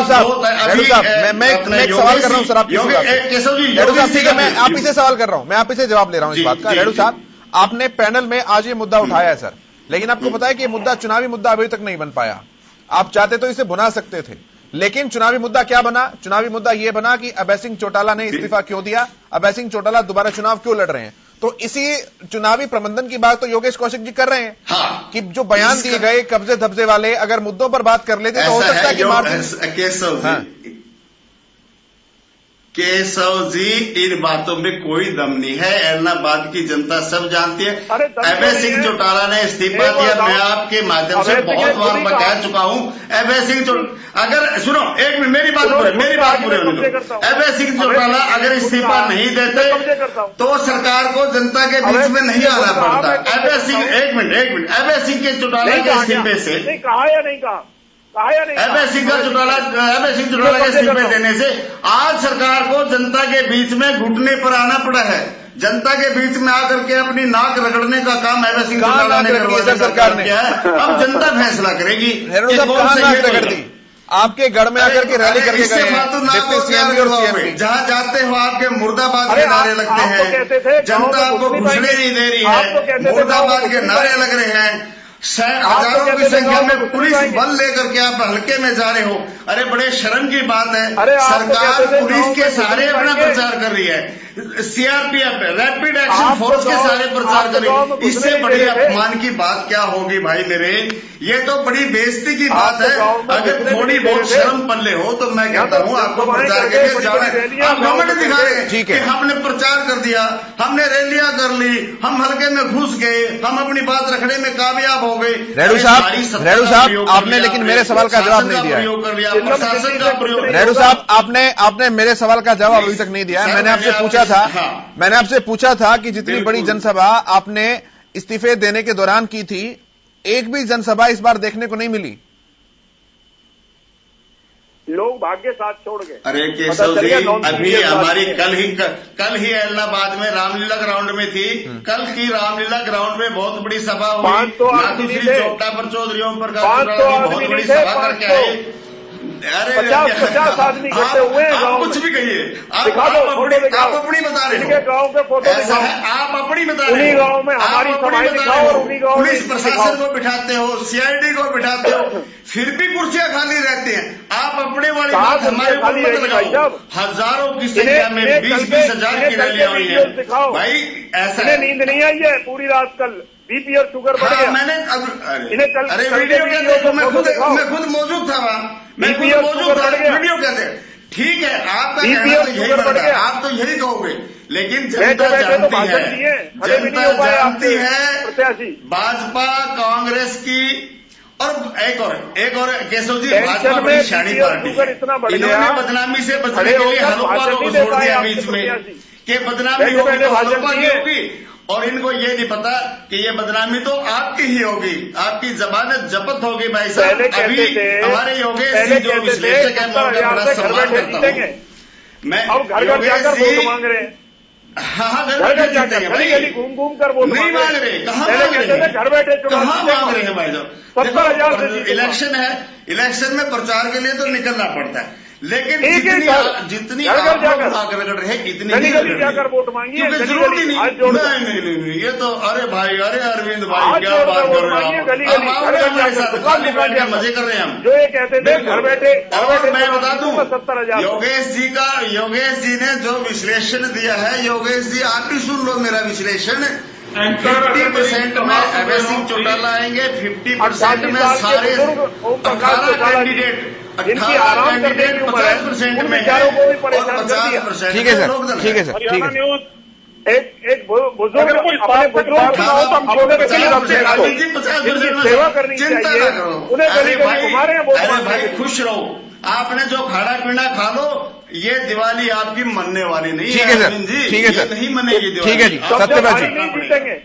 मैं एक सवाल कर रहा हूं सर, आप केशव जी, ठीक है, मैं आप इसे सवाल कर रहा हूं, मैं आप इसे जवाब ले रहा हूं इस बात का। रेणु साहब, आपने पैनल में आज ये मुद्दा उठाया है सर, लेकिन आपको पता है कि ये मुद्दा चुनावी मुद्दा अभी तक नहीं बन पाया। आप चाहते तो इसे भुना सकते थे, लेकिन चुनावी मुद्दा क्या बना? चुनावी मुद्दा यह बना कि अभय सिंह चौटाला ने इस्तीफा क्यों दिया, अभय सिंह चौटाला दोबारा चुनाव क्यों लड़ रहे हैं। तो इसी चुनावी प्रबंधन की बात तो योगेश कौशिक जी कर रहे हैं। हाँ, कि जो बयान दिए गए कब्जे धब्जे वाले, अगर मुद्दों पर बात कर लेते तो हो सकता है कि केशव जी इन बातों में कोई दम नहीं है, इलाहाबाद की जनता सब जानती है। अभय सिंह चौटाला ने इस्तीफा दिया, मैं आपके माध्यम से बहुत बार मैं कह चुका हूं। अभय सिंह अगर सुनो एक मिनट, मेरी बात पूरी होने दो। अभय सिंह चौटाला अगर इस्तीफा नहीं देते तो सरकार को जनता के बीच में नहीं आना पड़ता। अभय सिंह एक मिनट, अभय सिंह के चौटाला के इस्तीफे से कहा या नहीं कहा? अभय सिंह चौटाला के इस्तीफे देने से आज सरकार को जनता के बीच में घुटने पर आना पड़ा है। जनता के बीच में आकर के अपनी नाक रगड़ने का काम अभय सिंह चौटाला ने करवाया, सरकार ने किया है। अब जनता फैसला करेगी। आपके गढ़ में आकर के रैली करके गए डिप्टी सीएम और सीएम, जहां जाते हो आपके मुर्दाबाद के नारे लगते हैं, जनता आपको घुसने नहीं दे रही है, मुर्दाबाद के नारे लग रहे हैं, हजारों की संख्या में पुलिस बल लेकर के आप हल्के में जा रहे हो। अरे बड़े शर्म की बात है, सरकार पुलिस के सहारे अपना प्रचार कर रही है, सीआरपीएफ रैपिड एक्शन फोर्स के सहारे प्रचार कर रही है। इससे बड़ी अपमान की बात क्या होगी भाई मेरे? ये तो बड़ी बेइज्जती की बात है। अगर थोड़ी बहुत शर्म पल्ले हो तो मैं कहता हूँ आपको प्रचार के लिए जाना है। आप गवर्नमेंट दिखा रहे हैं कि हमने प्रचार कर दिया, हमने रैलियां कर ली, हम हल्के में घुस गए, हम अपनी बात रखने में कामयाब हो गए। रेणु साहब आपने लेकिन मेरे सवाल का जवाब नहीं दिया। प्रशासन का प्रयोग, रेणु साहब आपने मेरे सवाल का जवाब अभी तक नहीं दिया। मैंने आपसे पूछा था कि जितनी बड़ी जनसभा आपने इस्तीफे देने के दौरान की थी, एक भी जनसभा इस बार देखने को नहीं मिली, लोग भाग्य साथ छोड़ गए। अरे केशव जी, अभी हमारी कल ही इलाहाबाद में रामलीला ग्राउंड में थी। कल की रामलीला ग्राउंड में बहुत बड़ी सभा हुई, मातुश्री चौटा पर चौधरी ओम प्रकाश बहुत बड़ी सभा करके आए। अरे 50 आदमी इकट्ठे हुए हैं गाँव में। कुछ भी कहिए, दिखा दो, फोटो दिखाओ। आप अपनी बता रहे हो, इनके गाँव के फोटो ऐसा दिखाओ। है, आप अपनी बता रहे हो। उन्हीं गाँव में हमारी आप अपनी सभाएं बता दिखाओ रहे हो। और उन्हीं गाँव में पुलिस प्रशासन को बिठाते हो, सीआईडी को बिठाते हो, फिर भी कुर्सियां खाली रहती हैं। आप अपने वाली बात हमारे ऊपर मत लगाओ। हजारों की संख्या में 20-20 हजार की रैलियां हुई है भाई, ऐसा इन्हें नींद नहीं आई है पूरी रात कल, बीपी और शुगर बढ़ गया। मैंने इन्हें कल अरे वीडियो क्या देखो, मैं खुद मौजूद था वहां, मैं खुद मौजूद था, वीडियो क्या थे। ठीक है, आपका कहना तो यही बनता, आप तो यही कहोगे, लेकिन जनता जानती है भाजपा कांग्रेस की। और एक और केशव जी, भाजपा बड़ी शानी पार्टी है, इन्होंने बदनामी से बचने के लिए हलोपा को छोड़ दिया बीच में कि बदनामी होगी तो हलोपा की होगी, और इनको ये नहीं पता कि ये बदनामी तो आपकी ही होगी, आपकी जमानत जब्त होगी भाई साहब। अभी हमारे योगेश जी जो विश्लेषक है, मैं उनका बड़ा सम्मान करता हूँ। मैं योगेश जी मांग रहे हैं, हाँ घर जीतेंगे भाई, घूम कर वोट नहीं मांग रहे, कहाँ मांग रहे हैं, घर बैठे कहाँ मांग रहे हैं भाई साहब। 70,000 इलेक्शन है, इलेक्शन में प्रचार के लिए तो निकलना पड़ता है, लेकिन जितनी आप लोग आगे रगड़ रहे इतनी ही जाकर वोट मांगिए, क्योंकि जरूरत ही नहीं, ये तो अरे भाई, अरे अरविंद भाई क्या बात कर रहे हैं आप, मजे कर रहे हैं हम। जो ये कहते थे घर बैठे, और मैं बता दूं, 70,000 योगेश जी ने जो विश्लेषण दिया है, योगेश जी आप भी सुन लो मेरा विश्लेषण। 50% में अभय सिंह चौटाला आएंगे, 50% में सारे 18 कैंडिडेट, 50% में है, और 50%। ठीक है सर, ठीक है सर, ठीक है। एक बुजुर्ग सेवा करनी चाहिए, उन्हें गली गली घुमा रहे हैं वोट मांगने। भाई खुश रहो, आपने जो खाना पीना खा लो, ये दिवाली आपकी मनने वाली नहीं है। ठीक है सर, ठीक है सर, नहीं मनेगी दिवाली। ठीक है जी, सत्यव्रत जी,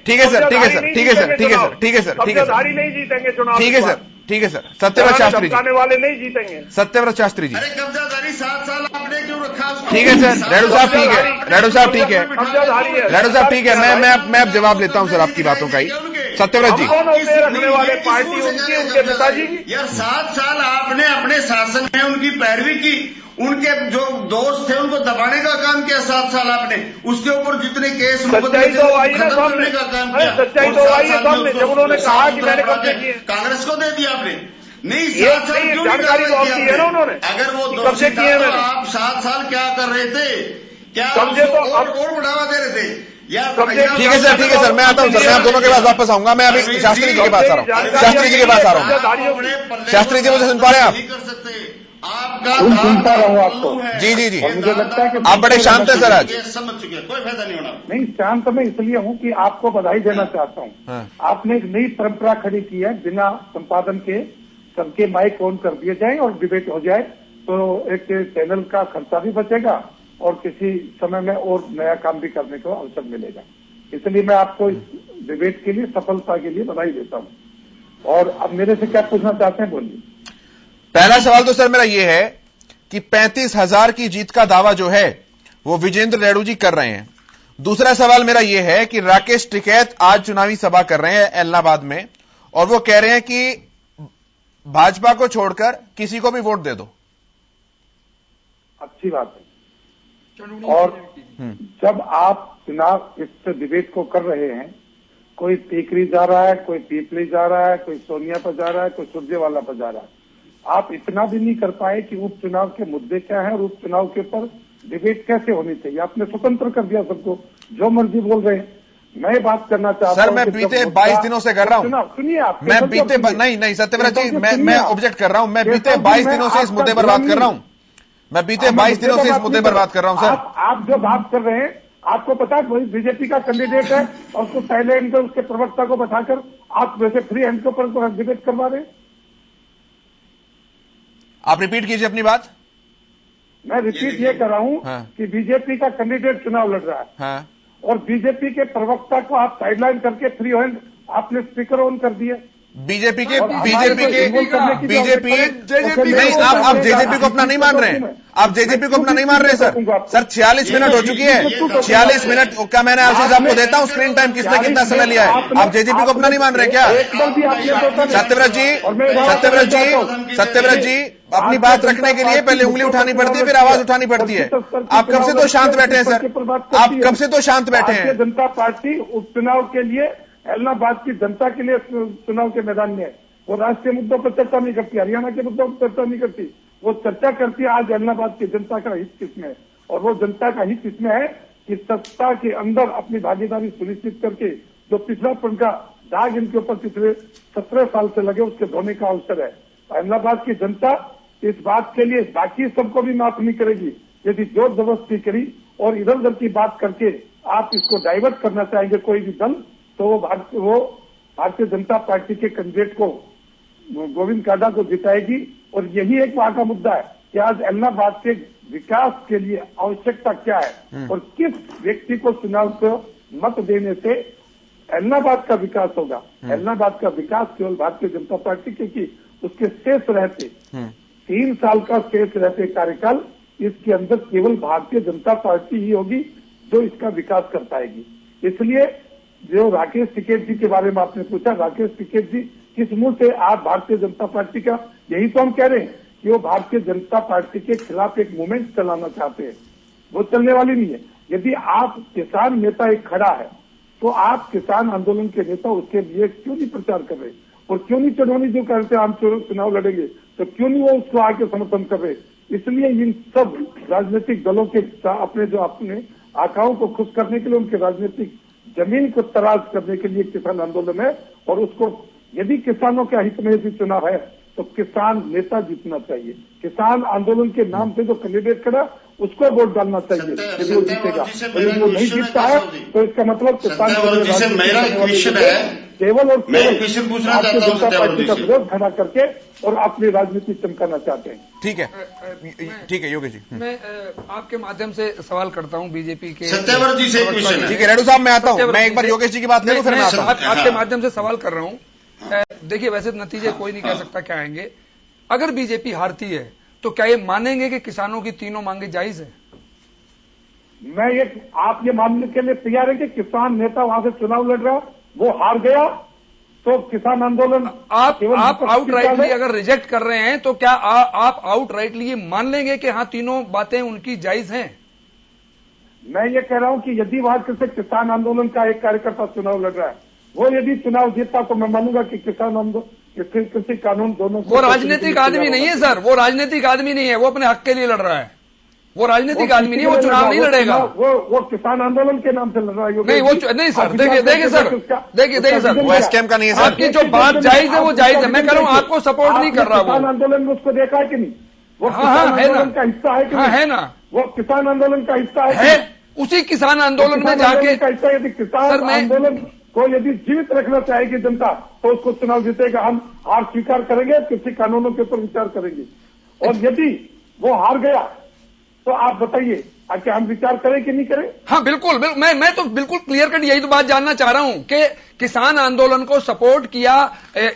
ठीक है सर, ठीक है सर, ठीक है सर, ठीक है सर, ठीक है सर, ठीक है सर, नहीं जीतेंगे चुनाव, ठीक है सर, ठीक है सर, सत्यव्रत शास्त्री जी, आने वाले नहीं जीतेंगे। सत्यव्रत शास्त्री जी। अरे कब्जाधारी 7 साल आपने क्यों रखा उसको? ठीक है सर, रेणु साहब ठीक है, रेणु साहब ठीक है, रेणु साहब ठीक है, मैं अब जवाब लेता हूं सर आपकी बातों का ही। सत्यव्रत जी, रखने वाले पार्टी उनकी, उनके पिताजी की। यार 7 साल आपने अपने शासन में उनकी पैरवी की, उनके जो दोस्त थे उनको दबाने का काम किया 7 साल आपने, उसके ऊपर जितने केस सच्चाई तो आई ना खत्म करने का काम किया। सच्चाई तो आई है सामने, जब उन्होंने कहा कि मैंने कब्जे किए, कांग्रेस को दे दिया आपने। नहीं, ये 7 साल क्यों जानकारी तो आपकी है ना उन्होंने, अगर वो कब्जे किए तो आप 7 साल क्या कर रहे थे, क्या कब्जे तो और बढ़ावा दे रहे थे? ठीक है सर, मैं आता हूं सर, मैं आप दोनों के पास वापस आऊंगा। मैं अभी शास्त्री जी के पास आ रहा हूं, शास्त्री जी के पास आ रहा हूं। शास्त्री जी मुझे सुन पा रहे हैं आप? नहीं कर सकते, आपका सुनता रहूं आपको। जी जी जी, मुझे लगता है कि आप बड़े शांत हैं सर आज। समझ चुके, कोई फायदा नहीं होना। नहीं, शांत मैं इसलिए हूं कि आपको बधाई देना चाहता हूं। आपने एक नई परंपरा खड़ी की है, बिना संपादन के सबके माइक ऑन कर दिए जाए और डिबेट हो जाए, तो एक चैनल का खर्चा भी बचेगा और किसी समय में और नया काम भी करने को अवसर मिलेगा। इसलिए मैं आपको इस डिबेट के लिए, सफलता के लिए बधाई देता हूं। और अब मेरे से क्या पूछना चाहते हैं, बोलिए। पहला सवाल तो सर मेरा यह है कि 35,000 की जीत का दावा जो है वो विजेंद्र रेणु जी कर रहे हैं। दूसरा सवाल मेरा यह है कि राकेश टिकैत आज चुनावी सभा कर रहे हैं इलाहाबाद में, और वो कह रहे हैं कि भाजपा को छोड़कर किसी को भी वोट दे दो। अच्छी बात है। और जब आप चुनाव इस डिबेट को कर रहे हैं, कोई टीकरी जा रहा है, कोई पीपली जा रहा है, कोई सोनिया पर जा रहा है, कोई सुरजेवाला पर जा रहा है, आप इतना भी नहीं कर पाए कि उपचुनाव के मुद्दे क्या है और उपचुनाव के ऊपर डिबेट कैसे होनी चाहिए। आपने स्वतंत्र कर दिया सबको, जो मर्जी बोल रहे हैं। मैं बात करना चाहता हूं सर, मैं बीते 22 दिनों से कर रहा हूं। सुनिए आप, मैं बीते नहीं सत्यव्रत जी, मैं ऑब्जेक्ट कर रहा हूं। मैं बीते 22 दिनों से इस मुद्दे पर बात कर रहा हूं। मैं बीते 22 दिनों से इस मुद्दे पर बात कर रहा हूं सर। आप जो बात कर रहे हैं, आपको पता है वही बीजेपी का कैंडिडेट है और उसको पहले इनके उसके प्रवक्ता को बैठाकर आप वैसे फ्री हैंड के ऊपर डिबेट करवा रहे हैं। आप रिपीट कीजिए अपनी बात। मैं रिपीट ये कर रहा हूं कि बीजेपी का कैंडिडेट चुनाव लड़ रहा है और बीजेपी के प्रवक्ता को आप साइडलाइन करके फ्री हैंड आपने स्पीकर ऑन कर दिए। बीजेपी नहीं, आप जेजेपी को अपना नहीं मान रहे हैं। आप जेजेपी को अपना नहीं मान रहे हैं सर। 46 मिनट हो चुकी है। 46 मिनट का मैंने आशीष आपको देता हूं स्क्रीन टाइम, किसने कितना समय लिया है। आप जेजेपी को अपना नहीं मान रहे क्या? सत्यव्रत जी, अपनी बात रखने के लिए पहले उंगली उठानी पड़ती है, फिर आवाज उठानी पड़ती है। आप कब से तो शांत बैठे हैं सर, आप कब से तो शांत बैठे हैं। भारतीय जनता पार्टी उपचुनाव के लिए एलनाबाद की जनता के लिए चुनाव के मैदान में है। वो राष्ट्रीय मुद्दों पर चर्चा नहीं करती, हरियाणा के मुद्दों पर चर्चा नहीं करती, वो चर्चा करती है आज एलनाबाद की जनता का हित किसमें है। और वो जनता का हित इसमें है कि सत्ता के अंदर अपनी भागीदारी सुनिश्चित करके जो पिछड़ापन का दाग इनके ऊपर पिछले 17 साल से लगे उसके धोने का अवसर है। अहमदाबाद की जनता इस बात के लिए बाकी सबको भी माफ नहीं करेगी यदि जोर जबरदस्ती करी और इधर उधर की बात करके आप इसको डाइवर्ट करना चाहेंगे कोई भी दल, तो वो भारतीय जनता पार्टी के कैंडिडेट को गोविंद कांडा को जिताएगी। और यही एक वहां का मुद्दा है कि आज एलनाबाद के विकास के लिए आवश्यकता क्या है और किस व्यक्ति को चुनाव को मत देने से एलनाबाद का विकास होगा। एलनाबाद का विकास केवल भारतीय जनता पार्टी, क्योंकि उसके शेष रहते 3 साल का शेष रहते कार्यकाल इसके अंदर केवल भारतीय जनता पार्टी ही होगी जो इसका विकास कर पाएगी। इसलिए जो राकेश टिकैत जी के बारे में आपने पूछा, राकेश टिकैत जी किस मुंह से आप भारतीय जनता पार्टी का, यही तो हम कह रहे हैं कि वो भारतीय जनता पार्टी के खिलाफ एक मूवमेंट चलाना चाहते हैं, वो चलने वाली नहीं है। यदि आप किसान नेता एक खड़ा है तो आप किसान आंदोलन के नेता उसके लिए क्यों नहीं प्रचार कर रहे और क्यों नहीं चढ़ोनी जो कहते हैं हम चुनाव लड़ेंगे, तो क्यों नहीं वो उसको आके समर्थन कर रहे। इसलिए इन सब राजनीतिक दलों के अपने जो अपने आकाओं को खुश करने के लिए उनके राजनीतिक जमीन को तराश करने के लिए किसान आंदोलन है। और उसको यदि किसानों के हित में यदि चुनाव है तो किसान नेता जीतना चाहिए। किसान आंदोलन के नाम से जो कैंडिडेट खड़ा उसको वोट डालना चाहिए यदि वो जीतेगा। और यदि वो नहीं जीतता है तो इसका मतलब किसान केवल और भारतीय जनता पार्टी का विरोध खड़ा करके और अपनी राजनीति चमकाना चाहते हैं। ठीक है योगेश जी, मैं आपके माध्यम से सवाल करता हूं बीजेपी के सत्यावर जी से क्वेश्चन है। ठीक है रेड्डू साहब, मैं आता हूं, मैं एक बार योगेश जी की बात ले लूं फिर मैं आता हूं। आपके माध्यम से सवाल कर रहा हूं। देखिए वैसे नतीजे कोई नहीं कह सकता क्या आएंगे। अगर बीजेपी हारती है तो क्या ये मानेंगे कि किसानों की तीनों मांगे जायज है? आप ये मानने के लिए तैयार है कि किसान नेता वहां से चुनाव लड़ रहा, वो हार गया तो किसान आंदोलन आप आउटराइटली अगर रिजेक्ट कर रहे हैं तो क्या आप आउटराइटली ये मान लेंगे कि हाँ तीनों बातें उनकी जायज हैं? मैं ये कह रहा हूं कि यदि वहां किसी किसान आंदोलन का एक कार्यकर्ता चुनाव लड़ रहा है, वो यदि चुनाव जीतता तो मैं मानूंगा कि किसान आंदोलन कृषि कानून दोनों। वो राजनीतिक आदमी नहीं है सर, वो राजनीतिक आदमी नहीं है, वो अपने हक के लिए लड़ रहा है। वो राजनीतिक आदमी नहीं, वो चुनाव नहीं लड़ेगा। वो किसान आंदोलन के नाम से लड़ रहा है। नहीं वो नहीं सर, देखिए सर, देखिए सर, वो स्कैम का नहीं है सर। आपकी जो बात जायज है वो जायज है। मैं कह रहा हूँ आपको सपोर्ट नहीं कर रहा। किसान आंदोलन में उसको देखा है कि नहीं? वो किसान आंदोलन का हिस्सा है कि नहीं? है ना, वो किसान आंदोलन का हिस्सा है। उसी किसान आंदोलन में जाके यदि किसान आंदोलन को यदि जीवित रखना चाहेगी जनता तो उसको चुनाव जीतेगा। हम हार स्वीकार करेंगे, कृषि कानूनों के ऊपर विचार करेंगे। और यदि वो हार गया तो आप बताइए क्या हम विचार करें कि नहीं करें? हाँ बिल्कुल, मैं तो बिल्कुल क्लियर कट यही तो बात जानना चाह रहा हूं कि किसान आंदोलन को सपोर्ट किया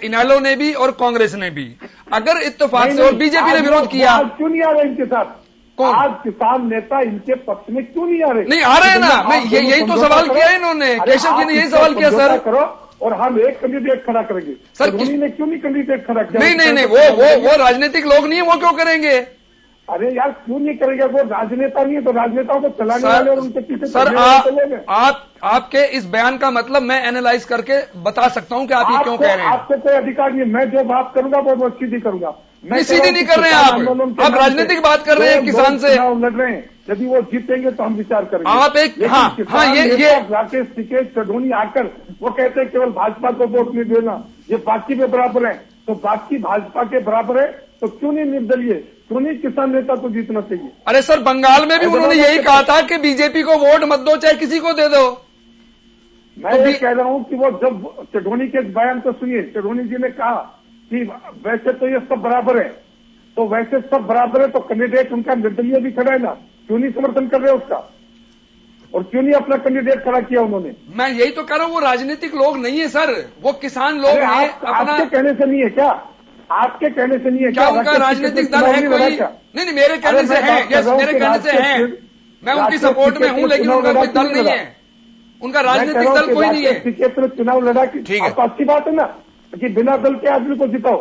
इनेलो ने भी और कांग्रेस ने भी। अगर इत्तेफाक से और बीजेपी ने विरोध किया, क्यों नहीं आ रहे इनके साथ? आज किसान नेता इनके पक्ष में क्यों नहीं आ रहे? नहीं आ रहे हैं ना, मैं यही तो सवाल किया है इन्होंने, केशव जी ने यही सवाल किया सर। करो और हम एक कैंडिडेट खड़ा करेंगे सर। उन्होंने क्यों नहीं कैंडिडेट खड़ा किया? नहीं वो राजनीतिक लोग नहीं है, वो क्यों करेंगे? अरे यार क्यों नहीं करेगा? वो राजनेता नहीं है तो राजनेताओं को चलाने वाले और उनके पीछे सर आपके इस बयान का मतलब मैं एनालाइज करके बता सकता हूं कि आप ये क्यों कह रहे हैं। आपको कोई अधिकार नहीं, मैं जो बात करूंगा वो सीधी करूंगा। मैं सीधी नहीं कर रहे हैं आप राजनीतिक बात कर रहे हैं किसान से। लड़ रहे हैं, यदि वो जीतेंगे तो हम विचार करेंगे। आप एक ये राकेश टिकैत चढ़ोनी आकर वो कहते हैं केवल भाजपा को वोट नहीं देना, ये बाकी पे बराबर है, तो बाकी भाजपा के बराबर है तो क्यों नहीं निर्दलीय, क्यों नहीं किसान नेता को जीतना चाहिए? अरे सर बंगाल में भी उन्होंने यही कहा था कि बीजेपी को वोट मत दो, चाहे किसी को दे दो। मैं ये कह रहा हूं कि वो जब चढ़ोनी के बयान को सुनिए, चढ़ोनी जी ने कहा कि वैसे तो ये सब बराबर है, तो वैसे सब बराबर है तो कैंडिडेट उनका निर्दलीय भी खड़ा है ना, क्यों नहीं समर्थन कर रहे उसका? और क्यों नहीं अपना कैंडिडेट खड़ा किया उन्होंने? मैं यही तो कह रहा हूं वो राजनीतिक लोग नहीं है सर, वो किसान लोग हैं। आपके कहने से नहीं है क्या? आपके कहने से नहीं है क्या? उनका राजनीतिक दल है कोई? नहीं मेरे कहने से है, यस मेरे कहने से है, मैं उनकी सपोर्ट में हूं, लेकिन उनका कोई दल नहीं है, उनका राजनीतिक दल कोई नहीं है। चुनाव लड़ा कि अच्छी बात है ना कि बिना दल के आदमी को जिताओ।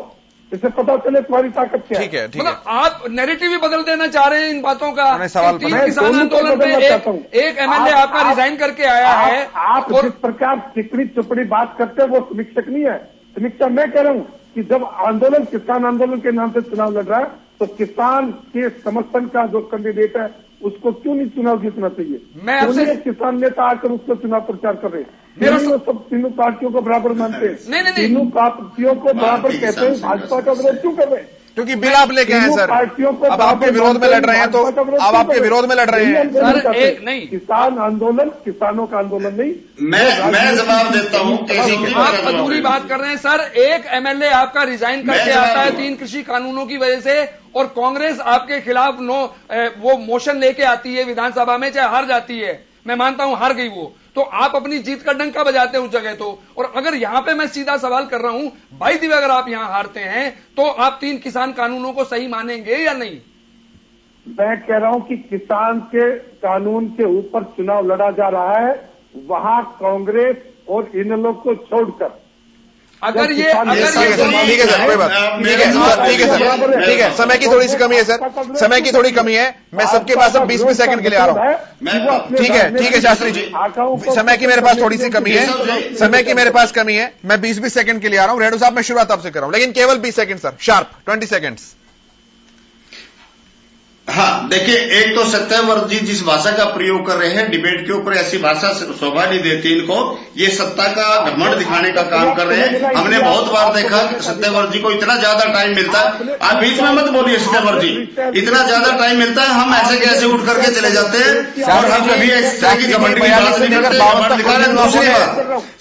इसे पता चले तुम्हारी ताकत क्या है। ठीक है, ठीक है। मतलब आप नैरेटिव भी बदल देना चाह रहे हैं इन बातों का। सवाल तीन किसान आंदोलन पे एक एमएलए आपका रिजाइन करके आया है। आप जिस प्रकार टिप्पणी चुपड़ी बात करते हैं वो समीक्षक नहीं है। समीक्षा मैं कह रहा हूँ कि जब आंदोलन किसान आंदोलन के नाम से चुनाव लड़ रहा है तो किसान के समर्थन का जो कैंडिडेट है उसको क्यों नहीं चुनाव जीतना चाहिए। मैं आपसे किसान नेता आकर उसको चुनाव प्रचार कर रहे हैं। सब तीनों पार्टियों को बराबर मानते हैं। नहीं। तीनों पार्टियों को बराबर कहते हैं, भाजपा का विरोध क्यों कर रहे हैं? क्योंकि बिल आप लेके आए सर, पार्टियों को अब आपके विरोध में लड़ रहे हैं, तो अब आपके विरोध में लड़ रहे हैं सर। एक नहीं, किसान आंदोलन किसानों का आंदोलन नहीं। मैं जवाब देता हूँ। आप अधूरी बात कर रहे हैं सर। एक एमएलए आपका रिजाइन करके आता है 3 कृषि कानूनों की वजह से, और कांग्रेस आपके खिलाफ वो मोशन लेके आती है विधानसभा में, चाहे हार जाती है। मैं मानता हूं हार गई वो, तो आप अपनी जीत का डंका बजाते हैं उस जगह तो। और अगर यहां पे मैं सीधा सवाल कर रहा हूं, भाई दिव्य, अगर आप यहां हारते हैं तो आप 3 किसान कानूनों को सही मानेंगे या नहीं? मैं कह रहा हूं कि किसान के कानून के ऊपर चुनाव लड़ा जा रहा है, वहां कांग्रेस और इन लोग को छोड़कर अगर ये ठीक है सर, कोई बात ठीक है सर, ठीक है। समय की थोड़ी सी कमी है सर, समय की थोड़ी कमी है। मैं सबके पास अब 20 सेकंड के लिए आ रहा हूं। ठीक है शास्त्री जी, समय की मेरे पास थोड़ी सी कमी है, समय की मेरे पास कमी है। मैं 20 सेकंड के लिए आ रहा हूं। रेणु साहब, मैं शुरुआत आपसे कर रहा हूं, लेकिन केवल 20 सेकंड सर, शार्प 20 सेकंड्स। हाँ, देखिए, एक तो सत्यव्रत जी जिस भाषा का प्रयोग कर रहे हैं डिबेट के ऊपर, ऐसी भाषा शोभा नहीं देती इनको। ये सत्ता का घमंड दिखाने का काम कर रहे हैं। हमने बहुत बार देखा सत्यव्रत जी को इतना ज्यादा टाइम मिलता है। आप बीच में मत बोलिए सत्यव्रत जी, इतना ज्यादा टाइम मिलता है, हम ऐसे कैसे उठ करके चले जाते हैं और हम कभी इस तरह की घमंड की बात नहीं करते। घमंड दिखाने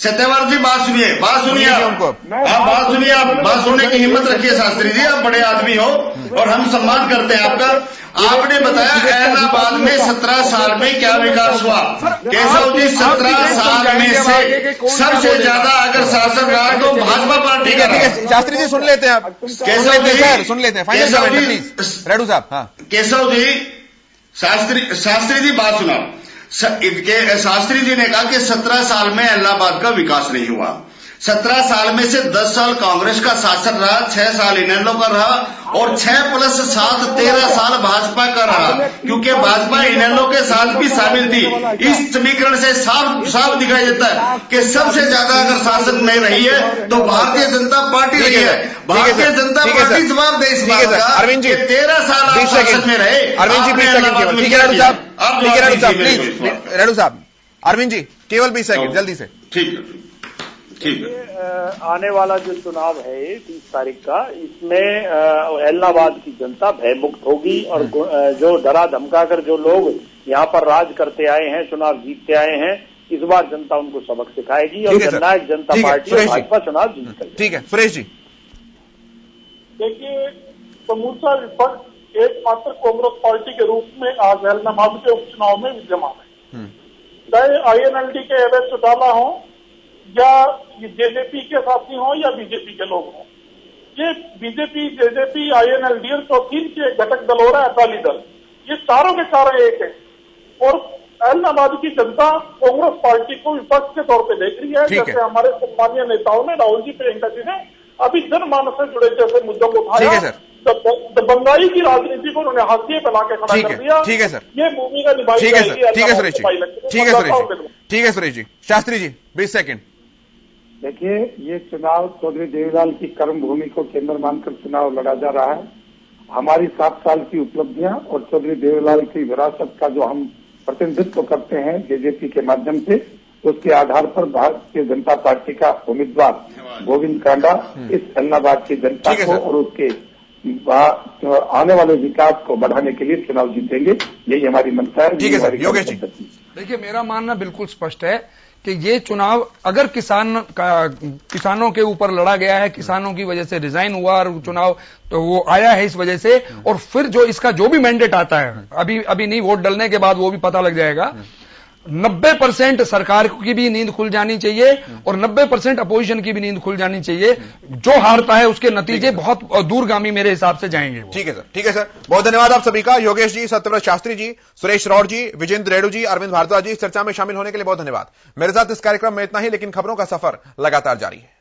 सत्यव्रत जी, बात सुनिए, बात सुनिए, आप बात सुनने की हिम्मत रखिए। शास्त्री जी, आप बड़े आदमी हो और हम सम्मान करते हैं आपका। आपने बताया ऐलाहाबाद में 17 साल में क्या विकास हुआ। केशव जी, 17 साल में से सबसे ज्यादा अगर शासन रहा तो भाजपा पार्टी का। ठीक है शास्त्री जी, सुन लेते हैं आप। केशव जी, सुन लेते हैं, फाइनल कमेंट प्लीज। रेणु साहब। हाँ, केशव जी, शास्त्री जी बात सुनाओ। शास्त्री जी ने कहा कि 17 साल में ऐलाहाबाद का विकास नहीं हुआ। 17 साल में से 10 साल कांग्रेस का शासन रहा, 6 साल इनेलो का रहा और 6 + 7 13 साल भाजपा का रहा, क्योंकि भाजपा इनेलो के साथ भी शामिल थी। इस समीकरण से साफ दिखाई देता है कि सबसे ज्यादा अगर शासन में रही है तो भारतीय जनता पार्टी रही है। भारतीय जनता पार्टी जवाब दे इस बात का। अरविंद जी, 13 साल आप शासन में रहे। अरविंद जी 20 सेकंड केवल। ठीक है रेणु साहब, प्लीज। रेणु साहब, अरविंद जी केवल 20 सेकंड, जल्दी से। ठीक है। आने वाला जो चुनाव है 30 तारीख का, इसमें ऐलाहाबाद की जनता भयमुक्त होगी और जो डरा धमका कर जो लोग यहाँ पर राज करते आए हैं, चुनाव जीतते आए हैं, इस बार जनता उनको सबक सिखाएगी और जननायक जनता पार्टी और भाजपा चुनाव जीत कर। ठीक है, सुरेश जी। देखिए, समूचा विपक्ष एकमात्र कांग्रेस पार्टी के रूप में आज ऐलाहाबाद के उपचुनाव में विद्यमान है। चाहे INLD के अवैध चौटाला हो या जेजेपी के साथी हो या बीजेपी के लोग हों, ये बीजेपी, जेजेपी, INLD और चौथी के घटक दल हो रहा है अकाली दल, ये चारों के चारों एक है। और ऐलाहाबाद की जनता कांग्रेस पार्टी को विपक्ष के तौर पे देख रही है। जैसे हमारे सम्मानीय नेताओं ने, राहुल जी, प्रियंका जी ने अभी जनमानस से जुड़े जैसे मुद्दों को उठाया, दबंगाई की राजनीति को उन्होंने हाशिए पे लाके खड़ा कर दिया। ठीक है सर, ये भूमिका निभाई ठीक है सर, जाएगी। ठीक है सुरेश जी, ठीक है सुरेश जी, ठीक है सुरेश जी। शास्त्री जी 20 सेकंड। देखिए, ये चुनाव चौधरी देवीलाल की कर्म भूमि को केंद्र मानकर चुनाव लड़ा जा रहा है। हमारी 7 साल की उपलब्धियां और चौधरी देवीलाल की विरासत का जो हम प्रतिनिधित्व करते हैं जेजेपी के माध्यम से, उसके आधार पर भारतीय जनता पार्टी का उम्मीदवार गोविंद कांडा इस ऐलाहाबाद की जनता को और उसके आने वाले विकास को बढ़ाने के लिए चुनाव जीतेंगे। यही हमारी मंशा है। ठीक है सर, योगेश जी। देखिए, मेरा मानना बिल्कुल स्पष्ट है कि ये चुनाव अगर किसानों के ऊपर लड़ा गया है, किसानों की वजह से रिजाइन हुआ और चुनाव तो वो आया है इस वजह से, और फिर जो इसका जो भी मैंडेट आता है, अभी नहीं, वोट डलने के बाद वो भी पता लग जाएगा। 90% सरकार की भी नींद खुल जानी चाहिए और 90% अपोजिशन की भी नींद खुल जानी चाहिए। जो हारता है उसके नतीजे बहुत दूरगामी मेरे हिसाब से जाएंगे। ठीक है सर, ठीक है सर, बहुत धन्यवाद आप सभी का। योगेश जी, सत्यव्रत शास्त्री जी, सुरेश रौड़ जी, विजेंद्र रेणु जी, अरविंद भारद्वाज जी, इस चर्चा में शामिल होने के लिए बहुत धन्यवाद। मेरे साथ इस कार्यक्रम में इतना ही, लेकिन खबरों का सफर लगातार जारी है।